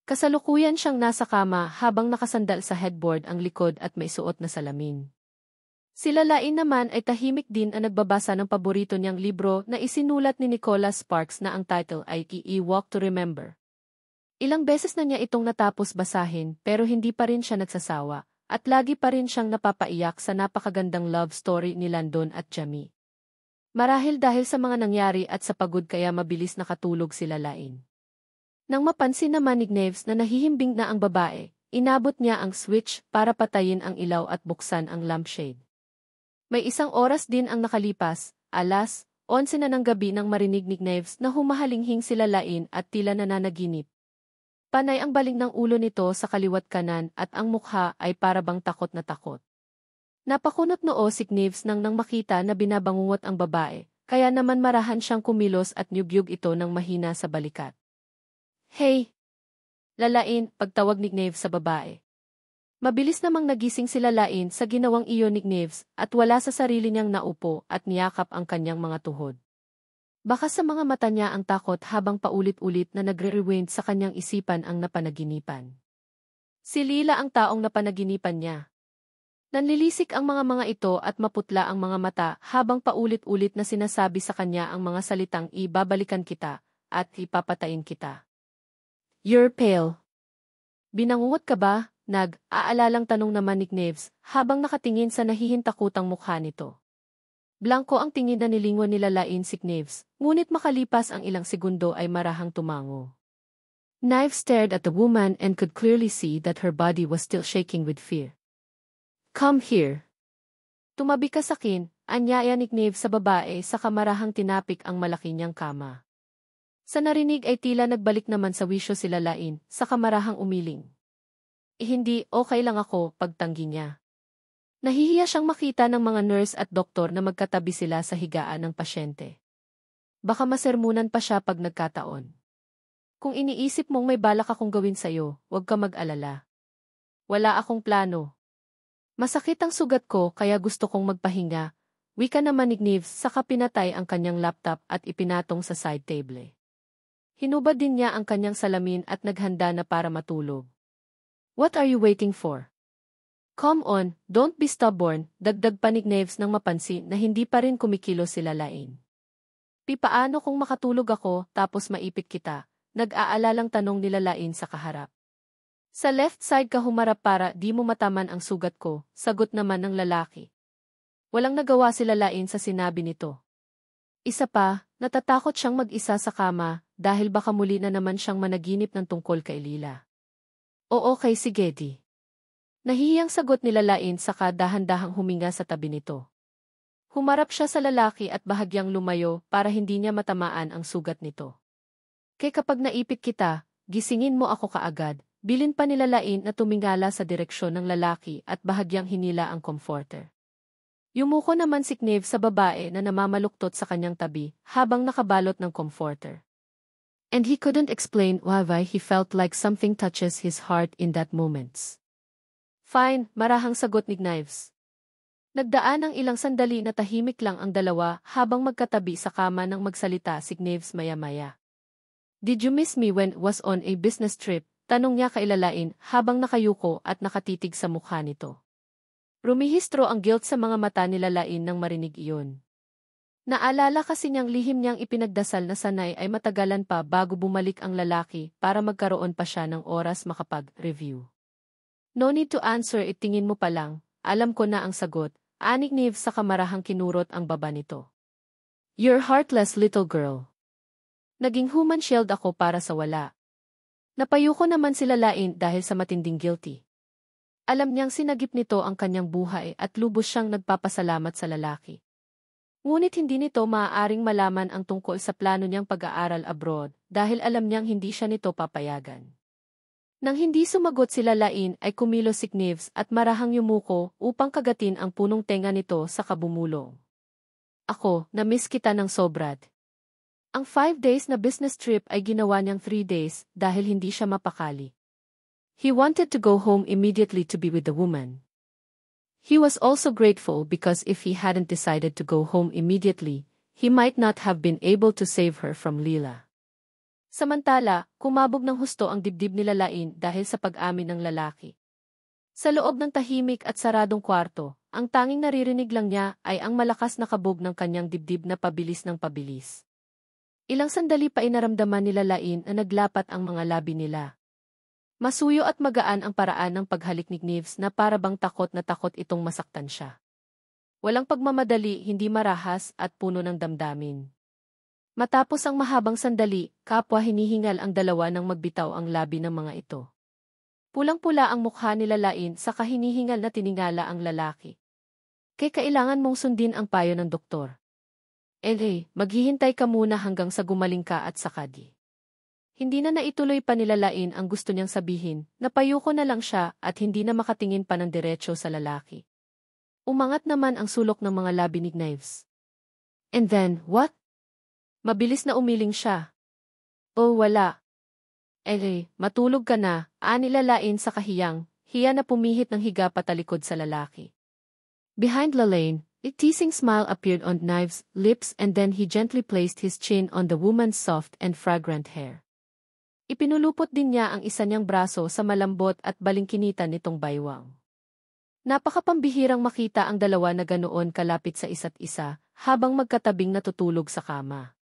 A: Kasalukuyan siyang nasa kama habang nakasandal sa headboard ang likod at may suot na salamin. Si Lalain naman ay tahimik din ang nagbabasa ng paborito niyang libro na isinulat ni Nicholas Sparks na ang title ay A Walk to Remember. Ilang beses na niya itong natapos basahin pero hindi pa rin siya nagsasawa at lagi pa rin siyang napapaiyak sa napakagandang love story ni Landon at Jamie. Marahil dahil sa mga nangyari at sa pagod kaya mabilis nakatulog si Lalain. Nang mapansin naman ni Knives na nahihimbing na ang babae, inabot niya ang switch para patayin ang ilaw at buksan ang lampshade. May isang oras din ang nakalipas, alas 11 na ng gabi nang marinig ni Knives na humahalinghing si Lalain at tila nananaginip. Panay ang baling ng ulo nito sa kaliwat kanan at ang mukha ay parabang takot na takot. Napakunot noo si Knives nang makita na binabangungot ang babae, kaya naman marahan siyang kumilos at nyugyug ito ng mahina sa balikat. Hey! Lalain, pagtawag ni Knives sa babae. Mabilis namang nagising si Lalain sa ginawang iyon ni Knives at wala sa sarili niyang naupo at niyakap ang kanyang mga tuhod. Baka sa mga mata niya ang takot habang paulit-ulit na nagre-rewind sa kanyang isipan ang napanaginipan. Si Lila ang taong napanaginipan niya. Nanlilisik ang mga ito at maputla ang mga mata habang paulit-ulit na sinasabi sa kanya ang mga salitang ibabalikan kita at ipapatayin kita. You're pale. Binangungot ka ba? Nag-aalalang tanong naman ni Knives habang nakatingin sa nahihintakutang mukha nito. Blanko ang tingin na nilingon ni Lalain si Knives, ngunit makalipas ang ilang segundo ay marahang tumango. Knives stared at the woman and could clearly see that her body was still shaking with fear. Come here. Tumabi ka sa akin, anyaya ni Knives sa babae sa kamarahang tinapik ang malaki niyang kama. Sa narinig ay tila nagbalik naman sa wisyo si Lalain, sa kamarahang umiling. Hindi, okay lang ako, pagtanggi niya. Nahihiya siyang makita ng mga nurse at doktor na magkatabi sila sa higaan ng pasyente. Baka masermunan pa siya pag nagkataon. Kung iniisip mong may balak akong gawin sa'yo, huwag ka mag-alala. Wala akong plano. Masakit ang sugat ko kaya gusto kong magpahinga. Wika naman ni Knives saka pinatay ang kanyang laptop at ipinatong sa side table. Hinubad din niya ang kanyang salamin at naghanda na para matulog. What are you waiting for? Come on, don't be stubborn, dagdag pa ni Knives nang mapansin na hindi pa rin kumikilos si Lalain. Paano kung makatulog ako tapos maipit kita? Nag-aalalang tanong ni Lalain sa kaharap. Sa left side ka humarap para di mo mataman ang sugat ko, sagot naman ng lalaki. Walang nagawa si Lalain sa sinabi nito. Isa pa, natatakot siyang mag-isa sa kama dahil baka muli na naman siyang managinip ng tungkol kay Lila. Oo kay si Geddy. Nahihiyang sagot ni Lalain saka dahan-dahang huminga sa tabi nito. Humarap siya sa lalaki at bahagyang lumayo para hindi niya matamaan ang sugat nito. Kaya kapag naipit kita, gisingin mo ako kaagad, bilin pa ni Lalain na tumingala sa direksyon ng lalaki at bahagyang hinila ang comforter. Yumuko naman si Knives sa babae na namamaluktot sa kanyang tabi habang nakabalot ng comforter. And he couldn't explain why he felt like something touches his heart in that moment. Fine, marahang sagot ni Knives. Nagdaan ang ilang sandali na tahimik lang ang dalawa habang magkatabi sa kama nang magsalita si Knives maya-maya. Did you miss me when was on a business trip? Tanong niya kay Lalain habang nakayuko at nakatitig sa mukha nito. Rumihistro ang guilt sa mga mata ni Lalain nang marinig iyon. Naalala kasi niyang lihim niyang ipinagdasal na sanay ay matagalan pa bago bumalik ang lalaki para magkaroon pa siya ng oras makapag-review. No need to answer, itingin mo pa lang, alam ko na ang sagot, ani Knives sa kamarahang kinurot ang baba nito. You're heartless little girl. Naging human shield ako para sa wala. Napayuko naman si Lalain dahil sa matinding guilty. Alam niyang sinagip nito ang kanyang buhay at lubos siyang nagpapasalamat sa lalaki. Ngunit hindi nito maaaring malaman ang tungkol sa plano niyang pag-aaral abroad dahil alam niyang hindi siya nito papayagan. Nang hindi sumagot sila Lain ay kumilos si Knives at marahang yumuko upang kagatin ang punong tenga nito sa kabumulong. Ako, na-miss kita ng sobrad. Ang 5 days na business trip ay ginawa niyang 3 days dahil hindi siya mapakali. He wanted to go home immediately to be with the woman. He was also grateful because if he hadn't decided to go home immediately, he might not have been able to save her from Lila. Samantala, kumabog ng husto ang dibdib ni Lain dahil sa pag-amin ng lalaki. Sa loob ng tahimik at saradong kwarto, ang tanging naririnig lang niya ay ang malakas na kabog ng kanyang dibdib na pabilis ng pabilis. Ilang sandali pa inaramdaman ni Lain na naglapat ang mga labi nila. Masuyo at magaan ang paraan ng paghalik ni Knives na para bang takot na takot itong masaktan siya. Walang pagmamadali, hindi marahas at puno ng damdamin. Matapos ang mahabang sandali, kapwa hinihingal ang dalawa nang magbitaw ang labi ng mga ito. Pulang-pula ang mukha ni Lain sa kahinihingal na tiningala ang lalaki. Kailangan mong sundin ang payo ng doktor. Maghihintay ka muna hanggang sa gumaling ka at saka di. Hindi na naituloy pa ni Lain ang gusto niyang sabihin, napayuko na lang siya at hindi na makatingin pa ng diretso sa lalaki. Umangat naman ang sulok ng mga labi ni Knives. And then, what? Mabilis na umiling siya. Oh, wala. Matulog ka na, ani Lain sa kahiyang, hiya na pumihit ng higa patalikod sa lalaki. Behind Lain, a teasing smile appeared on Knives' lips and then he gently placed his chin on the woman's soft and fragrant hair. Ipinulupot din niya ang isa niyang braso sa malambot at balingkinitan nitong baywang. Napakapambihirang makita ang dalawa na ganoon kalapit sa isa't isa, habang magkatabing natutulog sa kama.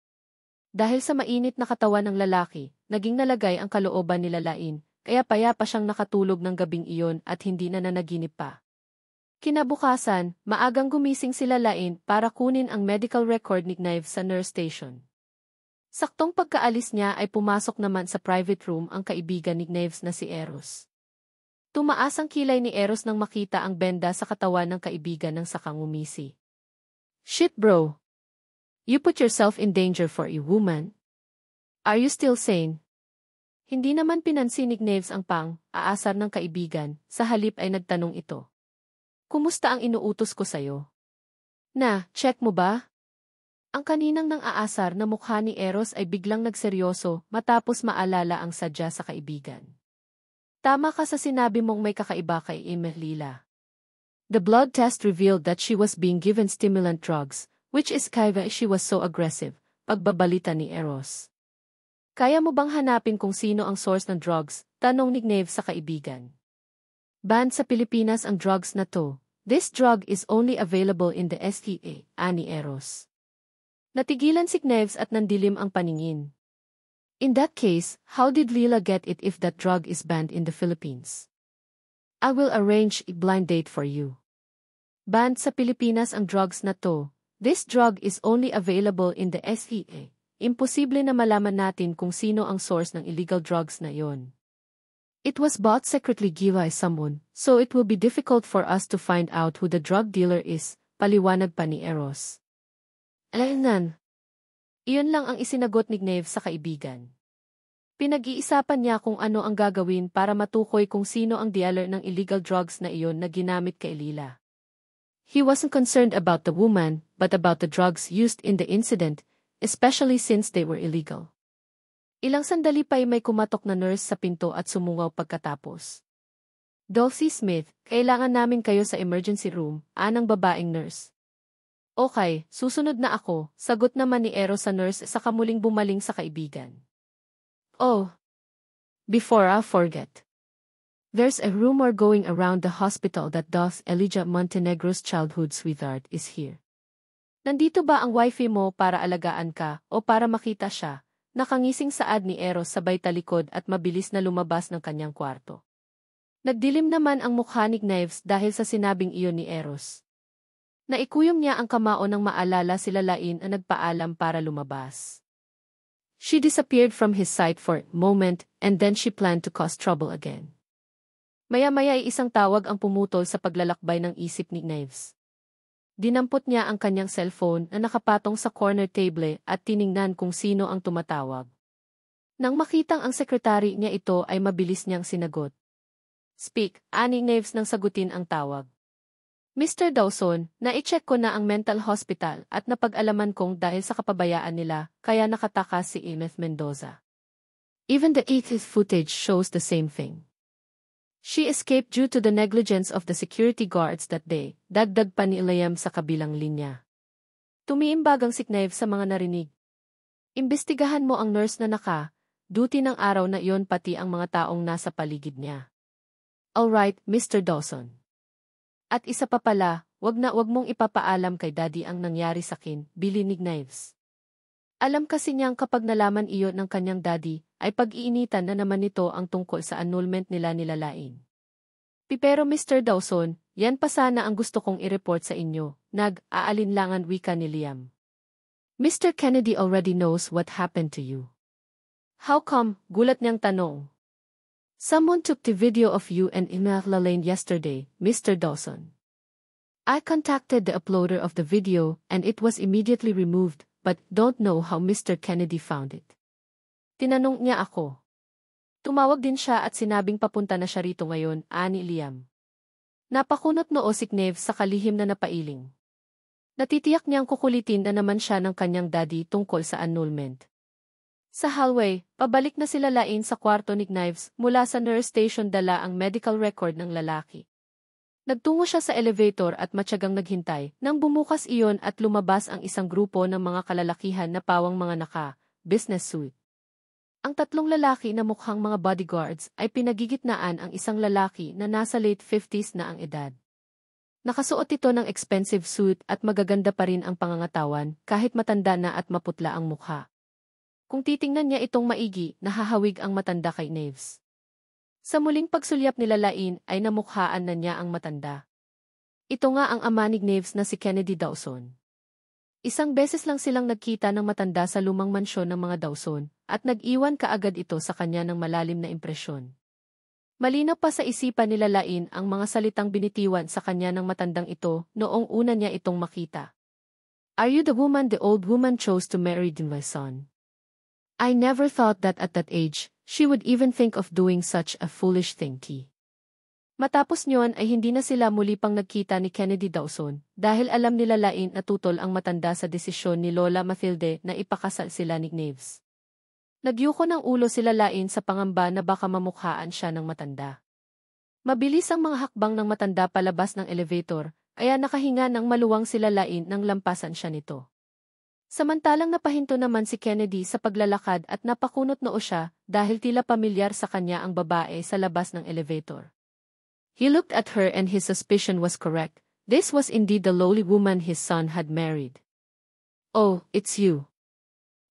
A: Dahil sa mainit na katawan ng lalaki, naging nalagay ang kalooban ni Lain, kaya payapa siyang nakatulog ng gabing iyon at hindi na nanaginip pa. Kinabukasan, maagang gumising si Lain para kunin ang medical record ni Knives sa nurse station. Saktong pagkaalis niya ay pumasok naman sa private room ang kaibigan ni Knives na si Eros. Tumaas ang kilay ni Eros nang makita ang benda sa katawan ng kaibigan ng sakang umisi. Shit bro! You put yourself in danger for a woman? Are you still sane? Hindi naman pinansin ni Knives ang aasar ng kaibigan, sa halip ay nagtanong ito. Kumusta ang inuutos ko sa'yo? Check mo ba? Ang kaninang nang aasar na mukha ni Eros ay biglang nagseryoso matapos maalala ang sadya sa kaibigan. Tama ka sa sinabi mong may kakaiba kay Lila. The blood test revealed that she was being given stimulant drugs, which is why she was so aggressive, pagbabalita ni Eros. Kaya mo bang hanapin kung sino ang source ng drugs? Tanong ni Knives sa kaibigan. Banned sa Pilipinas ang drugs na to. This drug is only available in the STA, ani Eros. Natigilan si Knives at nandilim ang paningin. In that case, how did Lila get it if that drug is banned in the Philippines? I will arrange a blind date for you. Banned sa Pilipinas ang drugs na to. This drug is only available in the STA. Imposible na malaman natin kung sino ang source ng illegal drugs na yon. It was bought secretly by someone, so it will be difficult for us to find out who the drug dealer is, paliwanag pa ni Eros. Iyon lang ang isinagot ni Knives sa kaibigan. Pinag-iisapan niya kung ano ang gagawin para matukoy kung sino ang dealer ng illegal drugs na iyon na ginamit kay Lila. He wasn't concerned about the woman, but about the drugs used in the incident, especially since they were illegal. Ilang sandali pa'y may kumatok na nurse sa pinto at sumungaw pagkatapos. Dulcie Smith, kailangan namin kayo sa emergency room, anang babaeng nurse. Okay, susunod na ako, sagot naman ni Eros sa nurse sa kamuling bumaling sa kaibigan. Oh! Before I forget. There's a rumor going around the hospital that Elijah Montenegro's childhood sweetheart is here. Nandito ba ang wifey mo para alagaan ka o para makita siya? Nakangising saad ni Eros sabay talikod at mabilis na lumabas ng kanyang kwarto. Nagdilim naman ang mukha ni Knives dahil sa sinabing iyon ni Eros. Naikuyom niya ang kamao nang maalala si Lain na nagpaalam para lumabas. She disappeared from his sight for a moment and then she planned to cause trouble again. Maya-maya ay isang tawag ang pumutol sa paglalakbay ng isip ni Knives. Dinampot niya ang kanyang cellphone na nakapatong sa corner table at tiningnan kung sino ang tumatawag. Nang makitang ang sekretary niya ito ay mabilis niyang sinagot. Speak, ani Knives nang sagutin ang tawag. Mr. Dawson, na-check ko na ang mental hospital at napag-alaman kong dahil sa kapabayaan nila, kaya nakatakas si Emeth Mendoza. Even the ETH footage shows the same thing. She escaped due to the negligence of the security guards that day, dagdag pa ni Liam sa kabilang linya. Tumiimbag ang si Knives sa mga narinig. Imbestigahan mo ang nurse na duty ng araw na iyon pati ang mga taong nasa paligid niya. Alright, Mr. Dawson. At isa pa pala, wag mong ipapaalam kay Daddy ang nangyari sa akin, bili ni Knives. Alam kasi niyang kapag nalaman iyon ng kanyang daddy, ay pag-iinitan na naman nito ang tungkol sa annulment nila nilalain. Pero Mr. Dawson, yan pa sana ang gusto kong i-report sa inyo, nag-aalinlangan wika ni Liam. Mr. Kennedy already knows what happened to you. How come? Gulat niyang tanong. Someone took the video of you and Emeth Lane yesterday, Mr. Dawson. I contacted the uploader of the video and it was immediately removed, but don't know how Mr. Kennedy found it. Tinanong niya ako. Tumawag din siya at sinabing papunta na siya rito ngayon, ani Liam. Napakunot noo si Knives sa kalihim na napailing. Natitiyak niyang kukulitin na naman siya ng kanyang daddy tungkol sa annulment. Sa hallway, pabalik na sila lain sa kwarto ni Knives mula sa nurse station dala ang medical record ng lalaki. Nagtungo siya sa elevator at matyagang naghintay nang bumukas iyon at lumabas ang isang grupo ng mga kalalakihan na pawang mga business suit. Ang tatlong lalaki na mukhang mga bodyguards ay pinagigitnaan ang isang lalaki na nasa late 50s na ang edad. Nakasuot ito ng expensive suit at magaganda pa rin ang pangangatawan kahit matanda na at maputla ang mukha. Kung titingnan niya itong maigi, nahahawig ang matanda kay Knives. Sa muling pagsulyap nila lain ay namukhaan na niya ang matanda. Ito nga ang ama ni Knives na si Kennedy Dawson. Isang beses lang silang nagkita ng matanda sa lumang mansyon ng mga Dawson at nag-iwan kaagad ito sa kanya ng malalim na impresyon. Malinaw pa sa isipan nila lain ang mga salitang binitiwan sa kanya ng matandang ito noong una niya itong makita. Are you the woman the old woman chose to marry my son? I never thought that at that age, she would even think of doing such a foolish thing. Matapos niyon ay hindi na sila muli pang nagkita ni Kennedy Dawson dahil alam nila lain na tutol ang matanda sa desisyon ni Lola Mathilde na ipakasal sila ni Knives. Nagyuko ng ulo sila lain sa pangamba na baka mamukhaan siya ng matanda. Mabilis ang mga hakbang ng matanda palabas ng elevator, kaya nakahinga ng maluwang sila lain nang lampasan siya nito. Samantalang napahinto naman si Kennedy sa paglalakad at napakunot noo siya dahil tila pamilyar sa kanya ang babae sa labas ng elevator. He looked at her and his suspicion was correct. This was indeed the lowly woman his son had married. Oh, it's you.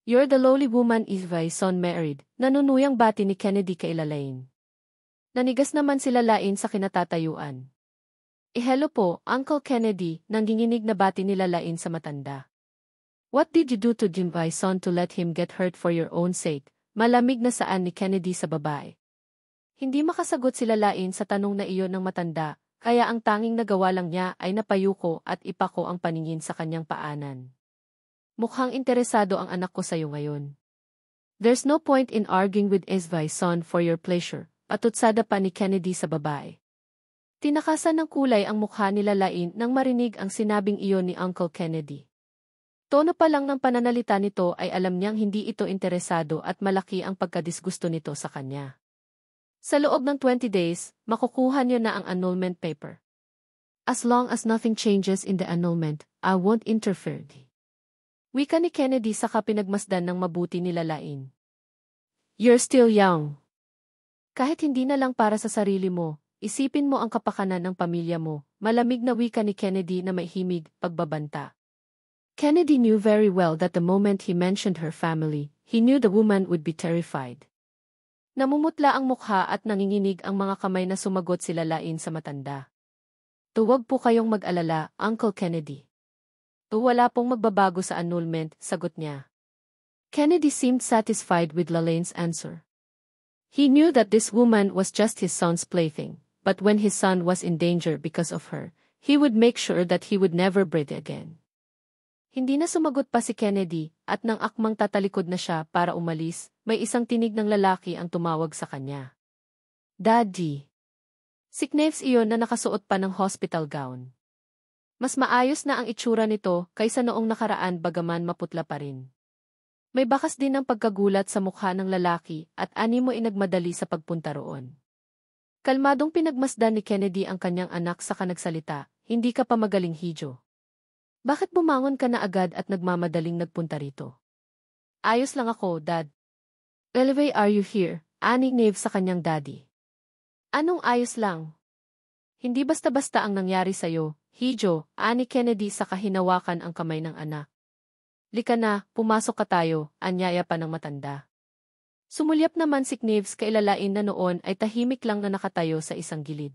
A: You're the lowly woman my son married, nanunuyang bati ni Kennedy kay Lalaine. Nanigas naman sila lain sa kinatatayuan. Hello po, Uncle Kennedy, nanginginig na bati nila lain sa matanda. What did you do to my son to let him get hurt for your own sake? Malamig na saan ni Kennedy sa babae. Hindi makasagot sila lain sa tanong na iyon ng matanda, kaya ang tanging nagawa lang niya ay napayuko at ipako ang paningin sa kanyang paanan. Mukhang interesado ang anak ko sa iyo ngayon. There's no point in arguing with my son for your pleasure, patutsada pa ni Kennedy sa babae. Tinakasan ng kulay ang mukha nila lain nang marinig ang sinabing iyon ni Uncle Kennedy. Tono pa lang ng pananalita nito ay alam niyang hindi ito interesado at malaki ang pagkadisgusto nito sa kanya. Sa loob ng 20 days, makukuha niyo na ang annulment paper. As long as nothing changes in the annulment, I won't interfere. Wika ni Kennedy sa kapinagmasdan ng mabuti nila lain. You're still young. Kahit hindi na lang para sa sarili mo, isipin mo ang kapakanan ng pamilya mo, malamig na wika ni Kennedy na may himig, pagbabanta. Kennedy knew very well that the moment he mentioned her family, he knew the woman would be terrified. Namumutla ang mukha at nanginginig ang mga kamay na sumagot sila lain sa matanda. Huwag po kayong mag-alala, Uncle Kennedy. Wala pong magbabago sa annulment, sagot niya. Kennedy seemed satisfied with Lalaine's answer. He knew that this woman was just his son's plaything, but when his son was in danger because of her, he would make sure that he would never breathe again. Hindi na sumagot pa si Kennedy, at nang akmang tatalikod na siya para umalis, may isang tinig ng lalaki ang tumawag sa kanya. Daddy. Si Knives iyon na nakasuot pa ng hospital gown. Mas maayos na ang itsura nito kaysa noong nakaraan bagaman maputla pa rin. May bakas din ng pagkagulat sa mukha ng lalaki at animo inagmadali sa pagpunta roon. Kalmadong pinagmasdan ni Kennedy ang kanyang anak sa kanagsalita, hindi ka pa magaling, Hijo. Bakit bumangon ka na agad at nagmamadaling nagpunta rito? Ayos lang ako, Dad. Why are you here? Ani Nave sa kanyang daddy. Anong ayos lang? Hindi basta-basta ang nangyari sa'yo, Hijo, ani Kennedy sa kahinawakan ang kamay ng anak. Lika na, pumasok ka tayo, anyaya pa ng matanda. Sumulyap naman si Knives kailalain na noon ay tahimik lang na nakatayo sa isang gilid.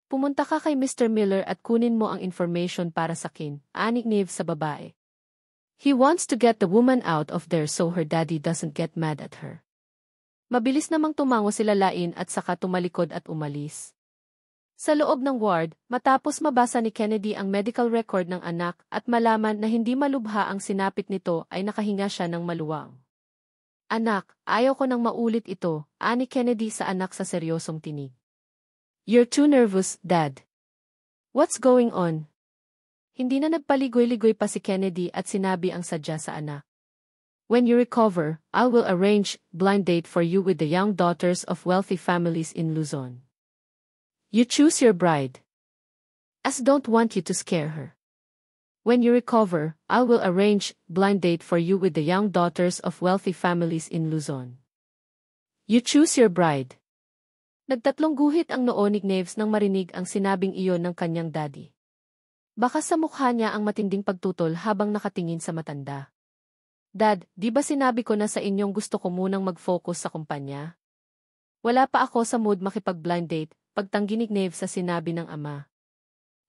A: Pumunta ka kay Mr. Miller at kunin mo ang information para sa akin, ani Knives sa babae. He wants to get the woman out of there so her daddy doesn't get mad at her. Mabilis namang tumango sila Lain at saka tumalikod at umalis. Sa loob ng ward, matapos mabasa ni Kennedy ang medical record ng anak at malaman na hindi malubha ang sinapit nito ay nakahinga siya ng maluwang. Anak, ayaw ko nang maulit ito, ani Kennedy sa anak sa seryosong tinig. You're too nervous, Dad. What's going on? Hindi na nagpaligoy-ligoy pa si Kennedy at sinabi ang sadya sa anak. When you recover, I will arrange blind date for you with the young daughters of wealthy families in Luzon. You choose your bride. As don't want you to scare her. When you recover, I will arrange blind date for you with the young daughters of wealthy families in Luzon. You choose your bride. Nagtatlong guhit ang noo ni Knives nang marinig ang sinabing iyon ng kanyang daddy. Baka sa mukha niya ang matinding pagtutol habang nakatingin sa matanda. Dad, di ba sinabi ko na sa inyong gusto ko munang mag-focus sa kumpanya? Wala pa ako sa mood makipag-blind date, pagtanggi ni Knives sa sinabi ng ama.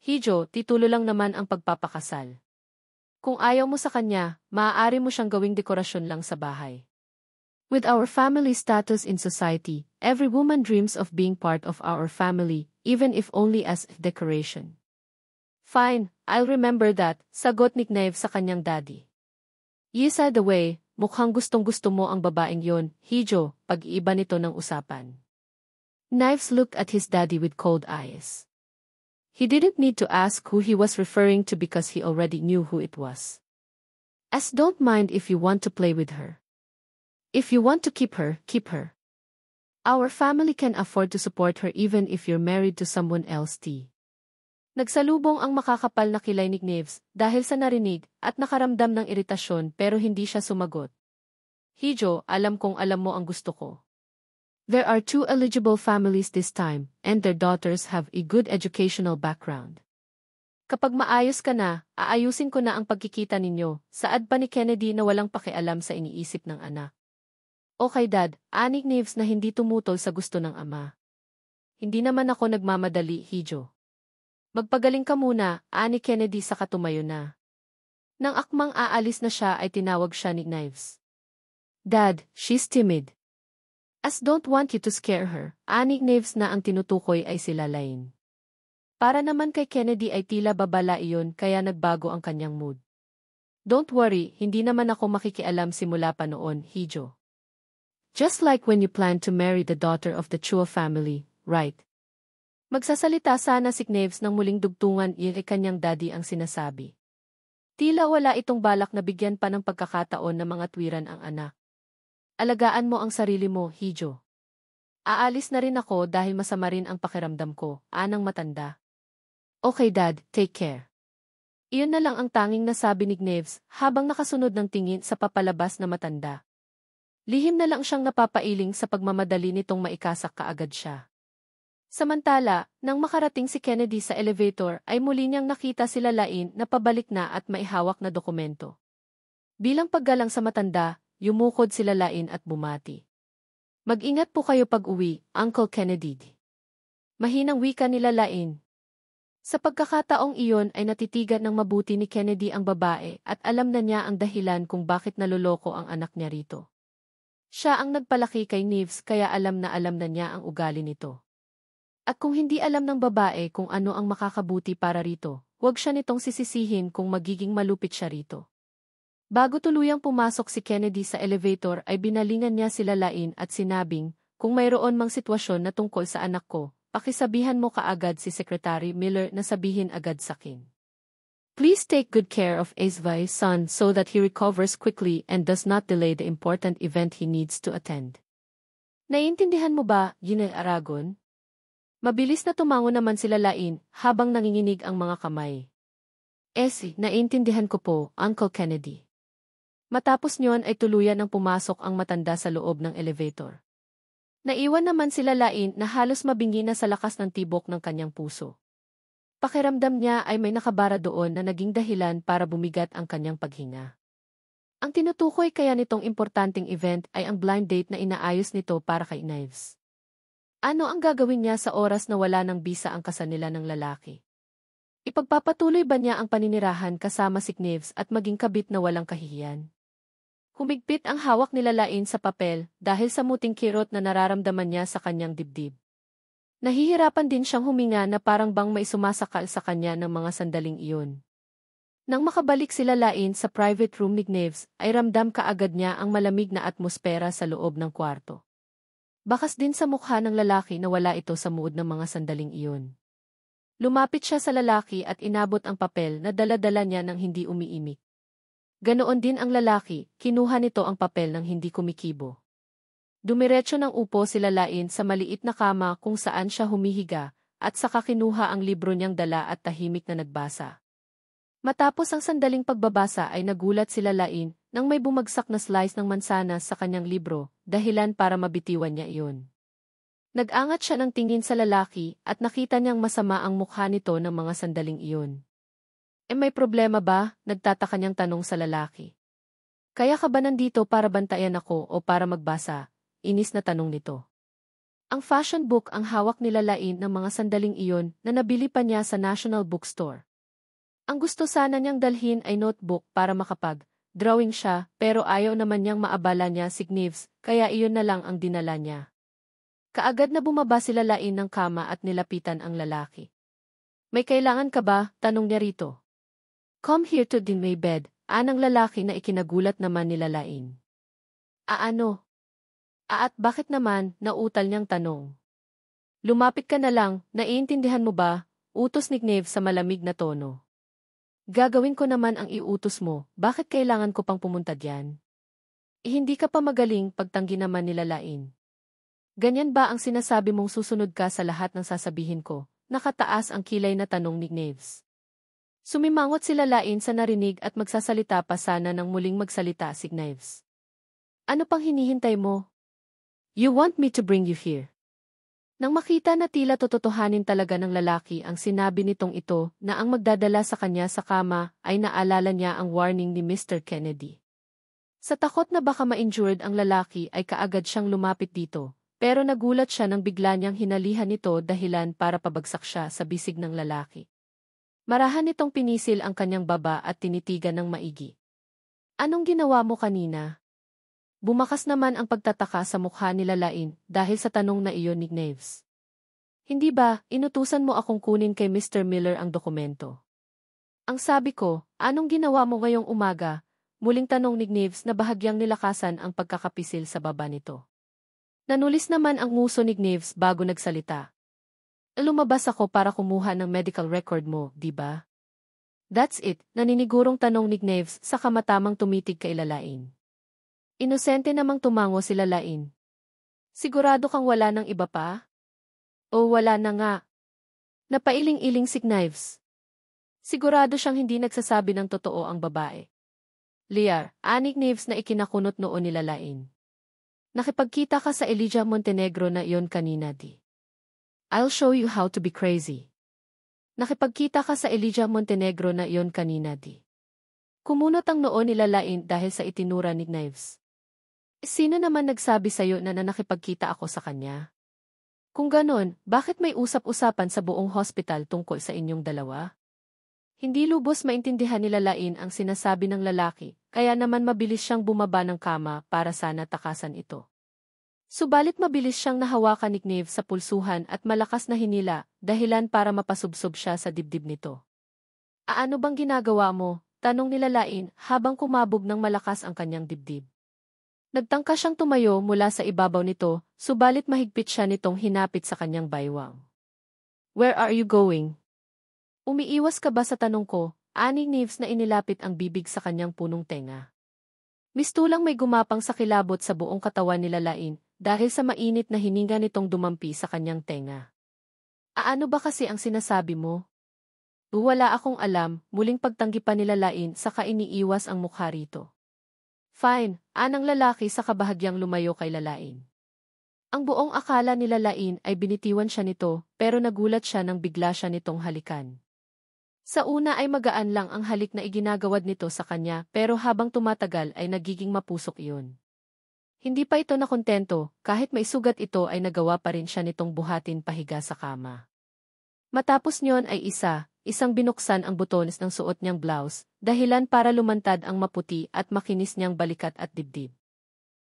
A: Hijo, titulo lang naman ang pagpapakasal. Kung ayaw mo sa kanya, maaari mo siyang gawing dekorasyon lang sa bahay. With our family status in society, every woman dreams of being part of our family, even if only as decoration. Fine, I'll remember that, sagot ni Knives sa kanyang daddy. Yisa the way, mukhang gustong-gusto mo ang babaeng yon, Hijo, pag-iiba nito ng usapan. Knives looked at his daddy with cold eyes. He didn't need to ask who he was referring to because he already knew who it was. As don't mind if you want to play with her. If you want to keep her, keep her. Our family can afford to support her even if you're married to someone else. Nagsalubong ang makakapal na kilay ni Knives dahil sa narinig at nakaramdam ng iritasyon pero hindi siya sumagot. Hijo, alam kong alam mo ang gusto ko. There are 2 eligible families this time, and their daughters have a good educational background. Kapag maayos ka na, aayusin ko na ang pagkikita ninyo, saad pa ni Kennedy na walang pakialam sa iniisip ng anak. Okay Dad, ani Knives na hindi tumutol sa gusto ng ama. Hindi naman ako nagmamadali, Hijo. Magpagaling ka muna, ani Kennedy sa katumayo na. Nang akmang aalis na siya ay tinawag siya ni Knives. Dad, she's timid. As don't want you to scare her, ani Knives na ang tinutukoy ay sila Lain. Para naman kay Kennedy ay tila babala iyon kaya nagbago ang kanyang mood. Don't worry, hindi naman ako makikialam simula pa noon, Hijo. Just like when you planned to marry the daughter of the Chua family, right? Magsasalita sana si Knives nang muling dugtungan kay kanyang daddy ang sinasabi. Tila wala itong balak na bigyan pa ng pagkakataon na mga tuwiran ang anak. Alagaan mo ang sarili mo, Hijo. Aalis na rin ako dahil masama rin ang pakiramdam ko, anang matanda. Okay Dad, take care. Iyon na lang ang tanging nasabi ni Knives habang nakasunod ng tingin sa papalabas na matanda. Lihim na lang siyang napapailing sa pagmamadali nitong maikasak kaagad siya. Samantala, nang makarating si Kennedy sa elevator ay muli niyang nakita sila Lain na pabalik na at maihawak na dokumento. Bilang paggalang sa matanda, yumukod sila Lain at bumati. Mag-ingat po kayo pag-uwi, Uncle Kennedy. Mahinang wika nila Lain. Sa pagkakataong iyon ay natitigan ng mabuti ni Kennedy ang babae at alam na niya ang dahilan kung bakit naloloko ang anak niya rito. Siya ang nagpalaki kay Knives kaya alam na niya ang ugali nito. At kung hindi alam ng babae kung ano ang makakabuti para rito, huwag siya nitong sisisihin kung magiging malupit siya rito. Bago tuluyang pumasok si Kennedy sa elevator ay binalingan niya sila Lain at sinabing, kung mayroon mang sitwasyon na tungkol sa anak ko, pakisabihan mo kaagad si Secretary Miller na sabihin agad sa akin. Please take good care of Azvi's son so that he recovers quickly and does not delay the important event he needs to attend. Naiintindihan mo ba, General Aragon? Mabilis na tumango naman sila Lain habang nanginginig ang mga kamay. Naiintindihan ko po, Uncle Kennedy. Matapos niyon ay tuluyan ang pumasok ang matanda sa loob ng elevator. Naiwan naman sila Lain na halos mabingi na sa lakas ng tibok ng kanyang puso. Pakiramdam niya ay may nakabara doon na naging dahilan para bumigat ang kanyang paghinga. Ang tinutukoy kaya nitong importanteng event ay ang blind date na inaayos nito para kay Knives. Ano ang gagawin niya sa oras na wala ng bisa ang kasal nila ng lalaki? Ipagpapatuloy ba niya ang paninirahan kasama si Knives at maging kabit na walang kahihiyan? Humigpit ang hawak nila Lain sa papel dahil sa muting kirot na nararamdaman niya sa kanyang dibdib. Nahihirapan din siyang huminga na parang bang may sumasakal sa kanya ng mga sandaling iyon. Nang makabalik sila Lain sa private room ni Knives, ay ramdam kaagad niya ang malamig na atmosfera sa loob ng kwarto. Bakas din sa mukha ng lalaki na wala ito sa mood ng mga sandaling iyon. Lumapit siya sa lalaki at inabot ang papel na dala-dala niya nang hindi umiimik. Ganoon din ang lalaki, kinuha nito ang papel nang hindi kumikibo. Dumiretso ng upo sila Lain sa maliit na kama kung saan siya humihiga, at saka kinuha ang libro niyang dala at tahimik na nagbasa. Matapos ang sandaling pagbabasa ay nagulat sila Lain nang may bumagsak na slice ng mansanas sa kanyang libro, dahilan para mabitiwan niya iyon. Nag-angat siya ng tingin sa lalaki at nakita niyang masama ang mukha nito ng mga sandaling iyon. May problema ba? Nagtataka niyang tanong sa lalaki. Kaya ka ba nandito para bantayan ako o para magbasa? Inis na tanong nito. Ang fashion book ang hawak nila Lain ng mga sandaling iyon na nabili pa niya sa National Bookstore. Ang gusto sana niyang dalhin ay notebook para makapag-drawing siya pero ayaw naman niyang maabala niya si Knives kaya iyon na lang ang dinala niya. Kaagad na bumaba sila Lain ng kama at nilapitan ang lalaki. May kailangan ka ba? Tanong niya rito. Come here to my bed, anang lalaki na ikinagulat naman nila Lain. Ano? At bakit naman? Nautal niyang tanong. Lumapit ka na lang, naiintindihan mo ba? Utos ni Knives sa malamig na tono. Gagawin ko naman ang iutos mo, bakit kailangan ko pang pumunta diyan? Hindi ka pa magaling, pagtanggi naman nila Lain. Ganyan ba ang sinasabi mong susunod ka sa lahat ng sasabihin ko? Nakataas ang kilay na tanong ni Knives. Sumimangot sila Lain sa narinig at magsasalita pa sana nang muling magsalita si Knives. Ano pang hinihintay mo? You want me to bring you here? Nang makita na tila tototohanin talaga ng lalaki ang sinabi nitong ito na ang magdadala sa kanya sa kama ay naalala niya ang warning ni Mr. Kennedy. Sa takot na baka ma-injured ang lalaki ay kaagad siyang lumapit dito, pero nagulat siya nang bigla niyang hinalihan ito dahilan para pabagsak siya sa bisig ng lalaki. Marahan nitong pinisil ang kanyang baba at tinitigan ng maigi. Anong ginawa mo kanina? Bumakas naman ang pagtataka sa mukha nila Lain dahil sa tanong na iyon ni Knives. Hindi ba, inutusan mo akong kunin kay Mr. Miller ang dokumento? Ang sabi ko, anong ginawa mo ngayong umaga? Muling tanong ni Knives na bahagyang nilakasan ang pagkakapisil sa baba nito. Nanulis naman ang nguso ni Knives bago nagsalita. Lumabas ako para kumuha ng medical record mo, di ba? That's it, naninigurong tanong ni Knives sa kamatamang tumitig kay Lain. Inosente namang tumango sila Lain. Sigurado kang wala ng iba pa? O wala na nga? Napailing-iling si Knives. Sigurado siyang hindi nagsasabi ng totoo ang babae. Liar, ani Knives na ikinakunot noon nila Lain. Nakipagkita ka sa Elijah Montenegro na iyon kanina di. I'll show you how to be crazy. Nakipagkita ka sa Elijah Montenegro na iyon kanina di. Kumunot ang noo nila Lain dahil sa itinura ni Knives. Sino naman nagsabi sa'yo na nakipagkita ako sa kanya? Kung ganon, bakit may usap-usapan sa buong hospital tungkol sa inyong dalawa? Hindi lubos maintindihan nila Lain ang sinasabi ng lalaki, kaya naman mabilis siyang bumaba ng kama para sana takasan ito. Subalit mabilis siyang nahawakan ni Knave sa pulsuhan at malakas na hinila, dahilan para mapasubsob siya sa dibdib nito. Ano bang ginagawa mo? Tanong nila Lain habang kumabog ng malakas ang kanyang dibdib. Nagtangka siyang tumayo mula sa ibabaw nito, subalit mahigpit siya nitong hinapit sa kanyang baywang. Where are you going? Umiiwas ka ba sa tanong ko? Ani Knaves na inilapit ang bibig sa kanyang punong tenga. Mistulang may gumapang sa kilabot sa buong katawan nila Lain dahil sa mainit na hininga nitong dumampi sa kanyang tenga. Ano ba kasi ang sinasabi mo? Wala akong alam, muling pagtanggi pa nila Lain saka iniiwas ang mukha rito. Fine, anang lalaki sa kabahagyang lumayo kay Lalain. Ang buong akala nila Lain ay binitiwan siya nito, pero nagulat siya nang bigla siya nitong halikan. Sa una ay magaan lang ang halik na iginagawad nito sa kanya, pero habang tumatagal ay nagiging mapusok iyon. Hindi pa ito nakontento, kahit may sugat ito ay nagawa pa rin siya nitong buhatin pahiga sa kama. Matapos niyon ay isang binuksan ang butones ng suot niyang blouse, dahilan para lumantad ang maputi at makinis niyang balikat at dibdib.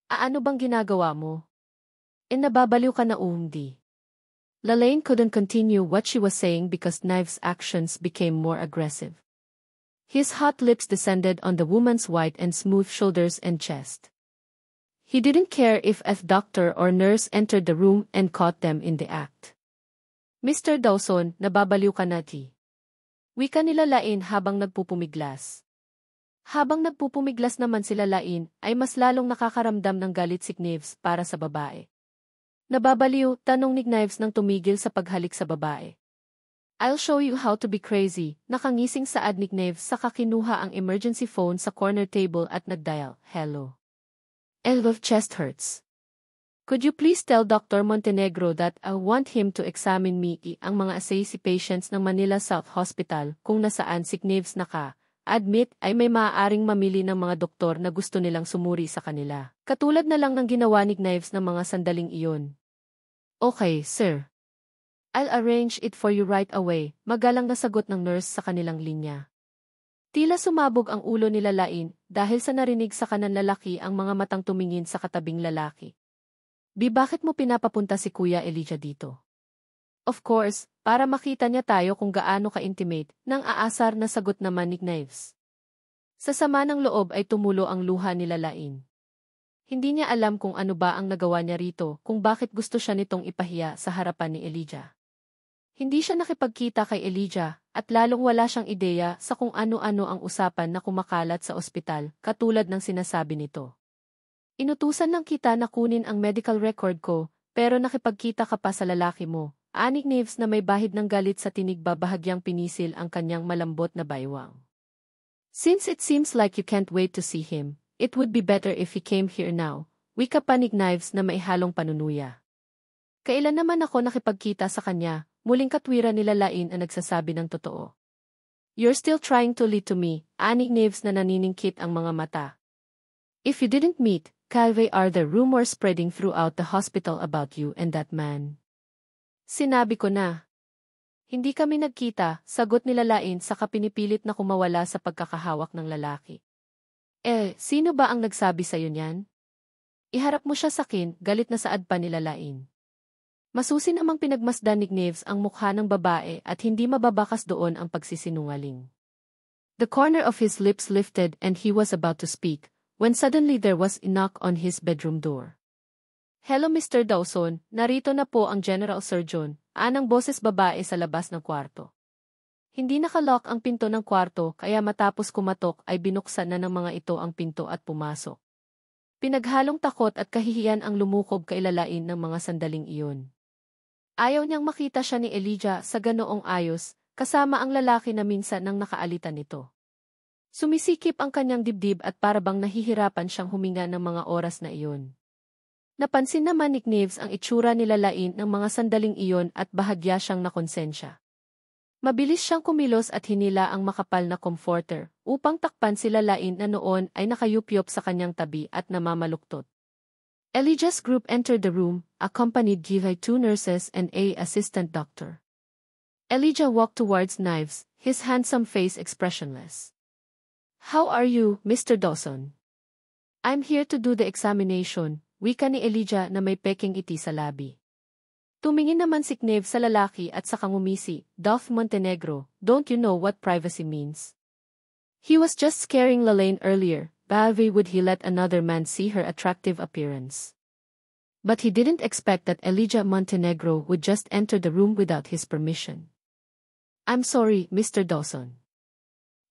A: Ano bang ginagawa mo? Nababaliw ka na umdi. Lalaine couldn't continue what she was saying because Knives' actions became more aggressive. His hot lips descended on the woman's white and smooth shoulders and chest. He didn't care if a doctor or nurse entered the room and caught them in the act. Mr. Dawson, nababaliw ka na ti. Wika nila Lain habang nagpupumiglas. Habang nagpupumiglas naman sila Lain, ay mas lalong nakakaramdam ng galit si Knives para sa babae. Nababaliw, tanong ni Knives nang tumigil sa paghalik sa babae. I'll show you how to be crazy, nakangising saad ni Knives saka kinuha ang emergency phone sa corner table at nagdial, hello. Elbow chest hurts. Could you please tell Dr. Montenegro that I want him to examine me ang mga assay patients ng Manila South Hospital kung nasaan si Knives admit ay may maaaring mamili ng mga doktor na gusto nilang sumuri sa kanila. Katulad na lang ng ginawa ni Knives ng mga sandaling iyon. Okay, sir. I'll arrange it for you right away, magalang na sagot ng nurse sa kanilang linya. Tila sumabog ang ulo nila Lain dahil sa narinig sa kanan lalaki ang mga matang tumingin sa katabing lalaki. Bakit mo pinapapunta si Kuya Elijah dito? Of course, para makita niya tayo kung gaano ka-intimate, nang aasar na sagot naman ni Knives. Sa sama ng loob ay tumulo ang luha nila Lain. Hindi niya alam kung ano ba ang nagawa niya rito, kung bakit gusto siya nitong ipahiya sa harapan ni Elijah. Hindi siya nakipagkita kay Elijah, at lalong wala siyang ideya sa kung ano-ano ang usapan na kumakalat sa ospital, katulad ng sinasabi nito. Inutusan lang kita na kunin ang medical record ko, pero nakipagkita ka pa sa lalaki mo. Ani Knives na may bahid ng galit sa tinig bahagyang pinisil ang kanyang malambot na baywang. Since it seems like you can't wait to see him, it would be better if he came here now, wika pa ni Knives na may halong panunuya. Kailan naman ako nakipagkita sa kanya, muling katwiran nila Lain ang nagsasabi ng totoo. You're still trying to lie to me, ani Knives na naniningkit ang mga mata. If you didn't meet, Calvey, are the rumors spreading throughout the hospital about you and that man? Sinabi ko na. Hindi kami nagkita, sagot nila Lain saka pinipilit na kumawala sa pagkakahawak ng lalaki. Sino ba ang nagsabi sa'yo niyan? Iharap mo siya sakin, galit na saad pa nila Lain. Masusin namang pinagmasdan ni Knives ang mukha ng babae at hindi mababakas doon ang pagsisinungaling. The corner of his lips lifted and he was about to speak, when suddenly there was a knock on his bedroom door. Hello Mr. Dawson, narito na po ang General Surgeon, anang boses babae sa labas ng kwarto. Hindi nakalock ang pinto ng kwarto kaya matapos kumatok ay binuksan na ng mga ito ang pinto at pumasok. Pinaghalong takot at kahihiyan ang lumukob kay Lalain ng mga sandaling iyon. Ayaw niyang makita siya ni Elijah sa ganoong ayos, kasama ang lalaki na minsan nang nakaalitan nito. Sumisikip ang kanyang dibdib at parabang nahihirapan siyang huminga ng mga oras na iyon. Napansin naman ni Knives ang itsura ni Lalain ng mga sandaling iyon at bahagya siyang nakonsensya. Mabilis siyang kumilos at hinila ang makapal na comforter upang takpan si Lalain na noon ay nakayupyop sa kanyang tabi at namamaluktot. Elijah's group entered the room, accompanied by 2 nurses and a assistant doctor. Elijah walked towards Knives, his handsome face expressionless. How are you, Mr. Dawson? I'm here to do the examination, wika ni Elijah na may peking iti sa labi. Tumingin naman si Knave sa lalaki at saka ngumisi, Dolph Montenegro, don't you know what privacy means? He was just scaring Lalaine earlier, why would he let another man see her attractive appearance? But he didn't expect that Elijah Montenegro would just enter the room without his permission. I'm sorry, Mr. Dawson.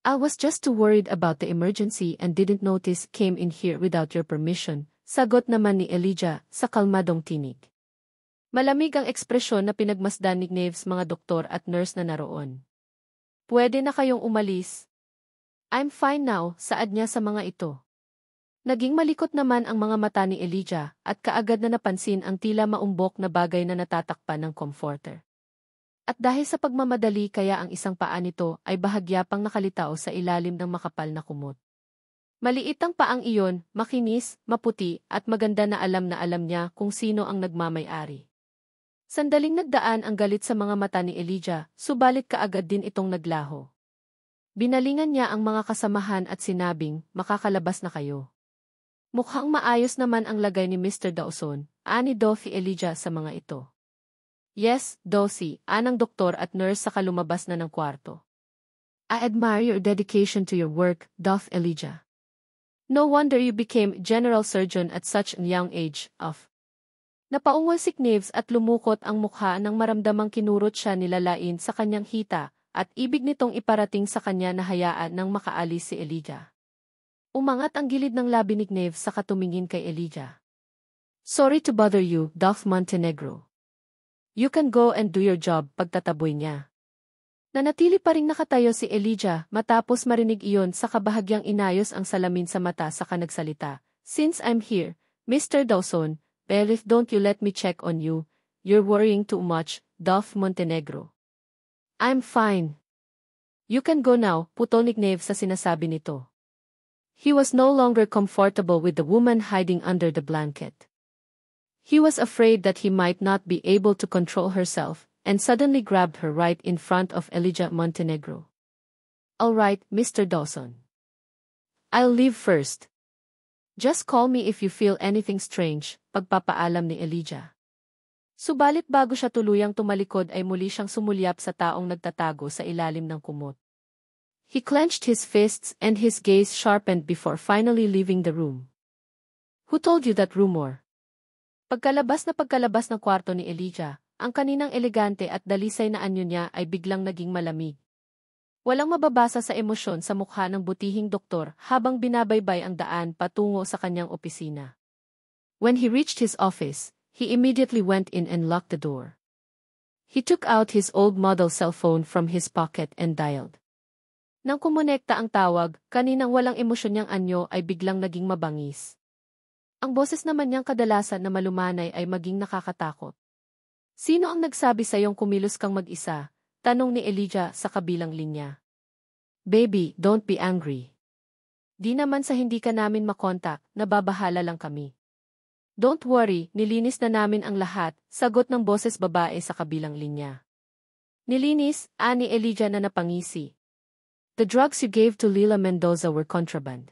A: I was just too worried about the emergency and didn't notice came in here without your permission, sagot naman ni Elijah sa kalmadong tinig. Malamig ang ekspresyon na pinagmasdan ni Knave's mga doktor at nurse na naroon. Pwede na kayong umalis. I'm fine now, saad niya sa mga ito. Naging malikot naman ang mga mata ni Elijah at kaagad na napansin ang tila maumbok na bagay na natatakpan ng comforter. At dahil sa pagmamadali kaya ang isang paa nito ay bahagya pang nakalitaw sa ilalim ng makapal na kumot. Maliit ang paang iyon, makinis, maputi at maganda na alam niya kung sino ang nagmamay-ari. Sandaling nagdaan ang galit sa mga mata ni Elijah, subalit kaagad din itong naglaho. Binalingan niya ang mga kasamahan at sinabing, makakalabas na kayo. Mukhang maayos naman ang lagay ni Mr. Dawson, ani Dolphy Elijah sa mga ito. Yes, Dawsy, anang doktor at nurse sa kalumabas na ng kwarto. I admire your dedication to your work, Dolph Elijah. No wonder you became general surgeon at such a young age, of. Napaungol si Knaves at lumukot ang mukha nang maramdamang kinurot siya ni Lalaine sa kanyang hita, at ibig nitong iparating sa kanya na hayaan nang makaalis si Elijah. Umangat ang gilid ng labi ni Knaves sa katumingin kay Elijah. Sorry to bother you, Dolph Montenegro. You can go and do your job, pagtataboy niya. Nanatili pa ring nakatayo si Elijah matapos marinig iyon sa kabahagyang inayos ang salamin sa mata saka nagsalita. Since I'm here, Mr. Dawson, Belif don't you let me check on you, you're worrying too much, Dolph Montenegro. I'm fine. You can go now, putol ni Knave sa sinasabi nito. He was no longer comfortable with the woman hiding under the blanket. He was afraid that he might not be able to control herself, and suddenly grabbed her right in front of Elijah Montenegro. All right, Mr. Dawson. I'll leave first. Just call me if you feel anything strange, pagpapaalam ni Elijah. Subalit bago siya tuluyang tumalikod ay muli siyang sumulyap sa taong nagtatago sa ilalim ng kumot. He clenched his fists and his gaze sharpened before finally leaving the room. Who told you that rumor? Pagkalabas ng kwarto ni Elijah, ang kaninang elegante at dalisay na anyo niya ay biglang naging malamig. Walang mababasa sa emosyon sa mukha ng butihing doktor habang binabaybay ang daan patungo sa kanyang opisina. When he reached his office, he immediately went in and locked the door. He took out his old model cell phone from his pocket and dialed. Nang kumonekta ang tawag, kaninang walang emosyon niyang anyo ay biglang naging mabangis. Ang boses naman niyang kadalasan na malumanay ay maging nakakatakot. Sino ang nagsabi sa iyong kumilos kang mag-isa? Tanong ni Elijah sa kabilang linya. Baby, don't be angry. Di naman sa hindi ka namin makontak, nababahala lang kami. Don't worry, nilinis na namin ang lahat, sagot ng boses babae sa kabilang linya. Nilinis, ani Elijah na napangisi. The drugs you gave to Lila Mendoza were contraband.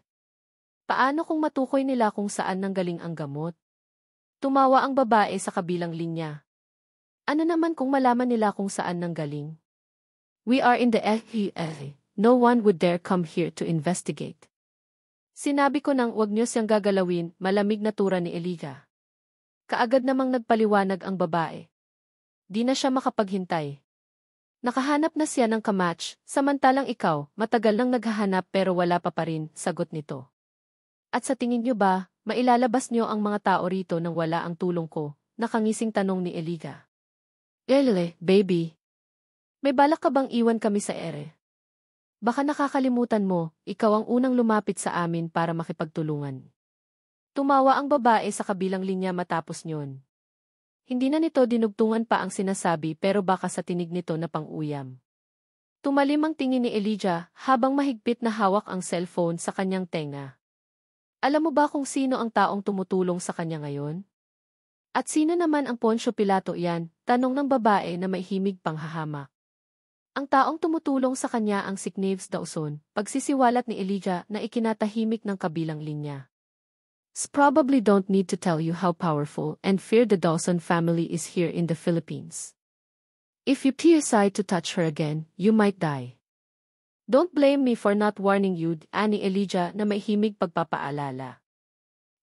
A: Paano kung matukoy nila kung saan nanggaling ang gamot? Tumawa ang babae sa kabilang linya. Ano naman kung malaman nila kung saan nanggaling? We are in the FBI. No one would dare come here to investigate. Sinabi ko nang wag niyo siyang gagalawin, malamig na tura ni Elijah. Kaagad namang nagpaliwanag ang babae. Di na siya makapaghintay. Nakahanap na siya ng kamatch, samantalang ikaw, matagal nang naghahanap pero wala pa rin, sagot nito. At sa tingin niyo ba, mailalabas niyo ang mga tao rito nang wala ang tulong ko? Nakangising tanong ni Elijah. Baby. May balak ka bang iwan kami sa ere? Baka nakakalimutan mo, ikaw ang unang lumapit sa amin para makipagtulungan. Tumawa ang babae sa kabilang linya matapos nyon. Hindi na nito dinugtungan pa ang sinasabi pero baka sa tinig nito na pang-uyam. Tumalim ang tingin ni Elijah habang mahigpit na hawak ang cellphone sa kanyang tenga. Alam mo ba kung sino ang taong tumutulong sa kanya ngayon? At sino naman ang Poncio Pilato yan? Tanong ng babae na may himig panghahamak. Ang taong tumutulong sa kanya ang si Knaves Dawson, pagsisiwalat ni Elijah na ikinatahimik ng kabilang linya. Probably don't need to tell you how powerful and feared the Dawson family is here in the Philippines. If you decide to touch her again, you might die. Don't blame me for not warning you, ani Elijah na may himig pagpapaalala.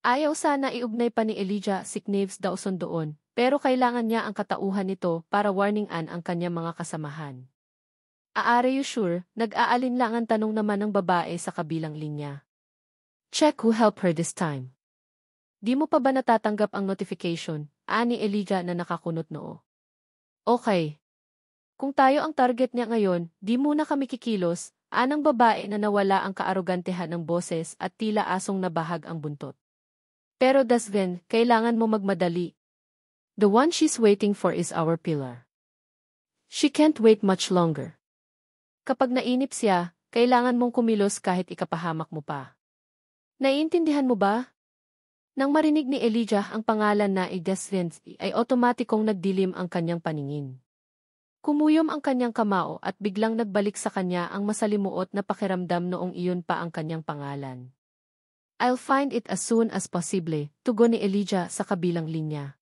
A: Ayaw sana iugnay pa ni Elijah si Knaves Dawson doon, pero kailangan niya ang katauhan nito para warningan ang kanyang mga kasamahan. Are you sure? Nag-aalinlangan tanong naman ng babae sa kabilang linya. Check who helped her this time. Di mo pa ba natatanggap ang notification, ani Elijah na nakakunot noo? Okay. Kung tayo ang target niya ngayon, di muna kami kikilos, anang babae na nawala ang kaarogantehan ng boses at tila asong nabahag ang buntot. Pero Dasven, kailangan mo magmadali. The one she's waiting for is our pillar. She can't wait much longer. Kapag nainip siya, kailangan mong kumilos kahit ikapahamak mo pa. Naiintindihan mo ba? Nang marinig ni Elijah ang pangalan na Dasven, ay otomatikong nagdilim ang kanyang paningin. Kumuyom ang kanyang kamao at biglang nagbalik sa kanya ang masalimuot na pakiramdam noong iyon pa ang kanyang pangalan. I'll find it as soon as possible, tugon ni Elijah sa kabilang linya.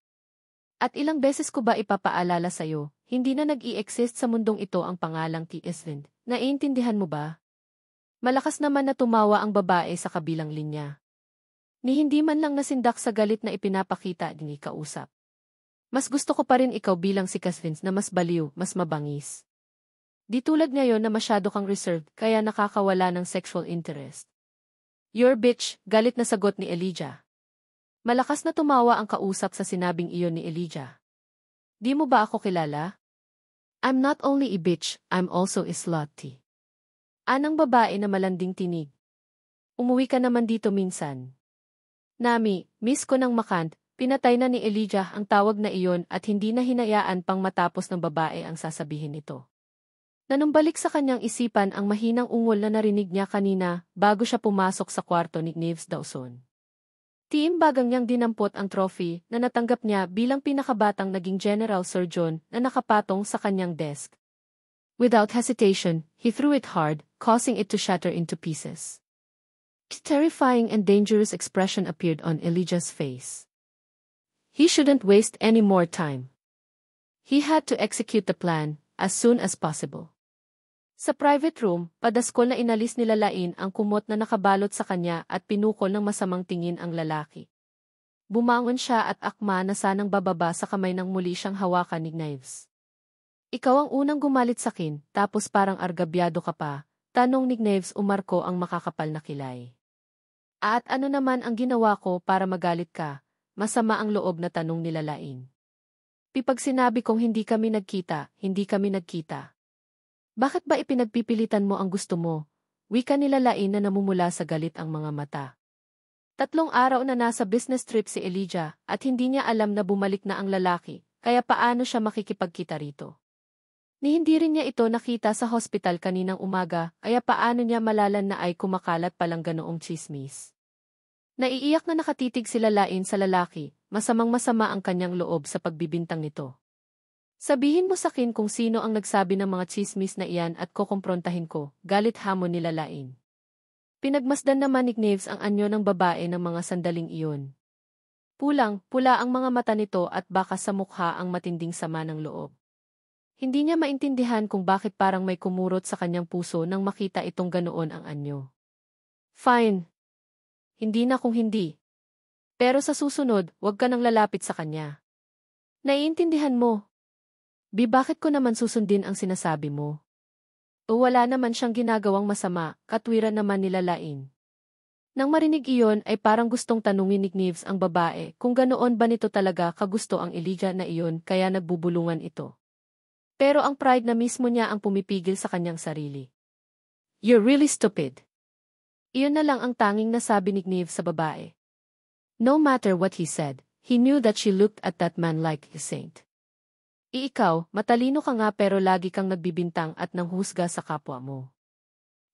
A: At ilang beses ko ba ipapaalala sa'yo, hindi na nag-i-exist sa mundong ito ang pangalang Dasven. Naiintindihan mo ba? Malakas naman na tumawa ang babae sa kabilang linya. Ni hindi man lang nasindak sa galit na ipinapakita ni kausap. Mas gusto ko pa rin ikaw bilang si Dasven na mas baliw, mas mabangis. Di tulad ngayon na masyado kang reserved kaya nakakawala ng sexual interest. Your bitch, galit na sagot ni Elijah. Malakas na tumawa ang kausap sa sinabing iyon ni Elijah. Di mo ba ako kilala? I'm not only a bitch, I'm also a slutty. Anang babae na malanding tinig. Umuwi ka naman dito minsan. Nami, miss ko ng makant, pinatay na ni Elijah ang tawag na iyon at hindi na hinayaan pang matapos ng babae ang sasabihin nito. Nanumbalik sa kanyang isipan ang mahinang ungol na narinig niya kanina bago siya pumasok sa kwarto ni Knaves Dawson. Tiimbagang niyang dinampot ang trophy na natanggap niya bilang pinakabatang naging General Surgeon na nakapatong sa kanyang desk. Without hesitation, he threw it hard, causing it to shatter into pieces. A terrifying and dangerous expression appeared on Elijah's face. He shouldn't waste any more time. He had to execute the plan as soon as possible. Sa private room, padaskol na inalis nila Lain ang kumot na nakabalot sa kanya at pinukol ng masamang tingin ang lalaki. Bumangon siya at akma na sanang bababa sa kamay nang muli siyang hawakan ni Knaves. Ikaw ang unang gumalit sakin, tapos parang argabyado ka pa, tanong ni Knaves umarko ang makakapal na kilay. At ano naman ang ginawa ko para magalit ka? Masama ang loob na tanong nila Lain. Pipag sinabi kong hindi kami nagkita, hindi kami nagkita. Bakit ba ipinagpipilitan mo ang gusto mo? Wika nila Lain na namumula sa galit ang mga mata. 3 araw na nasa business trip si Elijah at hindi niya alam na bumalik na ang lalaki, kaya paano siya makikipagkita rito? Ni hindi rin niya ito nakita sa hospital kaninang umaga, kaya paano niya malalan na ay kumakalat palang ganoong chismis. Naiiyak na nakatitig sila Lain sa lalaki, masamang-masama ang kanyang loob sa pagbibintang nito. Sabihin mo sakin kung sino ang nagsabi ng mga chismis na iyan at kukumprontahin ko, galit hamon nila Lain. Pinagmasdan naman ni Knaves ang anyo ng babae ng mga sandaling iyon. Pula ang mga mata nito at baka sa mukha ang matinding sama ng loob. Hindi niya maintindihan kung bakit parang may kumurot sa kanyang puso nang makita itong ganoon ang anyo. Fine. Hindi na kung hindi. Pero sa susunod, huwag ka nang lalapit sa kanya. Naiintindihan mo? Bakit ko naman susundin ang sinasabi mo? O wala naman siyang ginagawang masama, katwiran naman nila Lain. Nang marinig iyon ay parang gustong tanungin ni Knaves ang babae kung ganoon ba nito talaga kagusto ang Elijah na iyon kaya nagbubulungan ito. Pero ang pride na mismo niya ang pumipigil sa kanyang sarili. You're really stupid. Iyon na lang ang tanging nasabi ni Knaves sa babae. No matter what he said, he knew that she looked at that man like a saint. Ikaw, matalino ka nga pero lagi kang nagbibintang at nanghusga sa kapwa mo.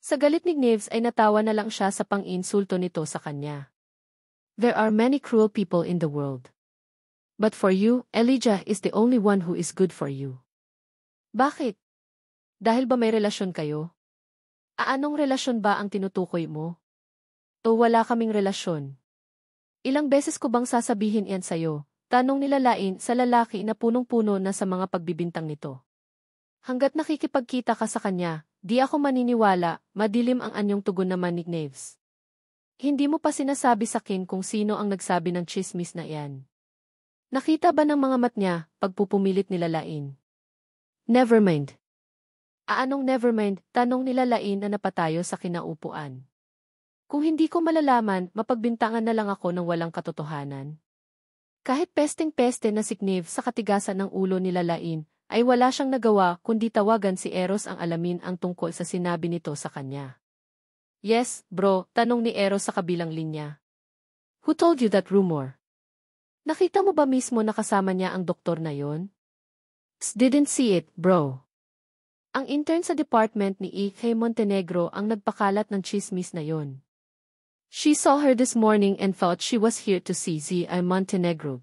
A: Sa galit ni Knaves ay natawa na lang siya sa pang-insulto nito sa kanya. There are many cruel people in the world. But for you, Elijah is the only one who is good for you. Bakit? Dahil ba may relasyon kayo? Anong relasyon ba ang tinutukoy mo? O wala kaming relasyon? Ilang beses ko bang sasabihin yan sa'yo? Tanong nila Lain sa lalaki na punong-puno na sa mga pagbibintang nito. Hanggat nakikipagkita ka sa kanya, di ako maniniwala, madilim ang anyong tugon naman ni Knaves. Hindi mo pa sinasabi sa akin kung sino ang nagsabi ng chismis na iyan. Nakita ba ng mga mat niya, pagpupumilit nila Lain? Nevermind. Anong nevermind? Tanong nila Lain na napatayo sa kinaupuan. Kung hindi ko malalaman, mapagbintangan na lang ako ng walang katotohanan. Kahit pesteng-peste na si Knaves sa katigasan ng ulo nila Lain, ay wala siyang nagawa kundi tawagan si Eros ang alamin ang tungkol sa sinabi nito sa kanya. Yes, bro, tanong ni Eros sa kabilang linya. Who told you that rumor? Nakita mo ba mismo na kasama niya ang doktor na yon? Didn't see it, bro. Ang intern sa department ni E.K. Montenegro ang nagpakalat ng chismis na yon. She saw her this morning and thought she was here to see Z.I. Montenegro.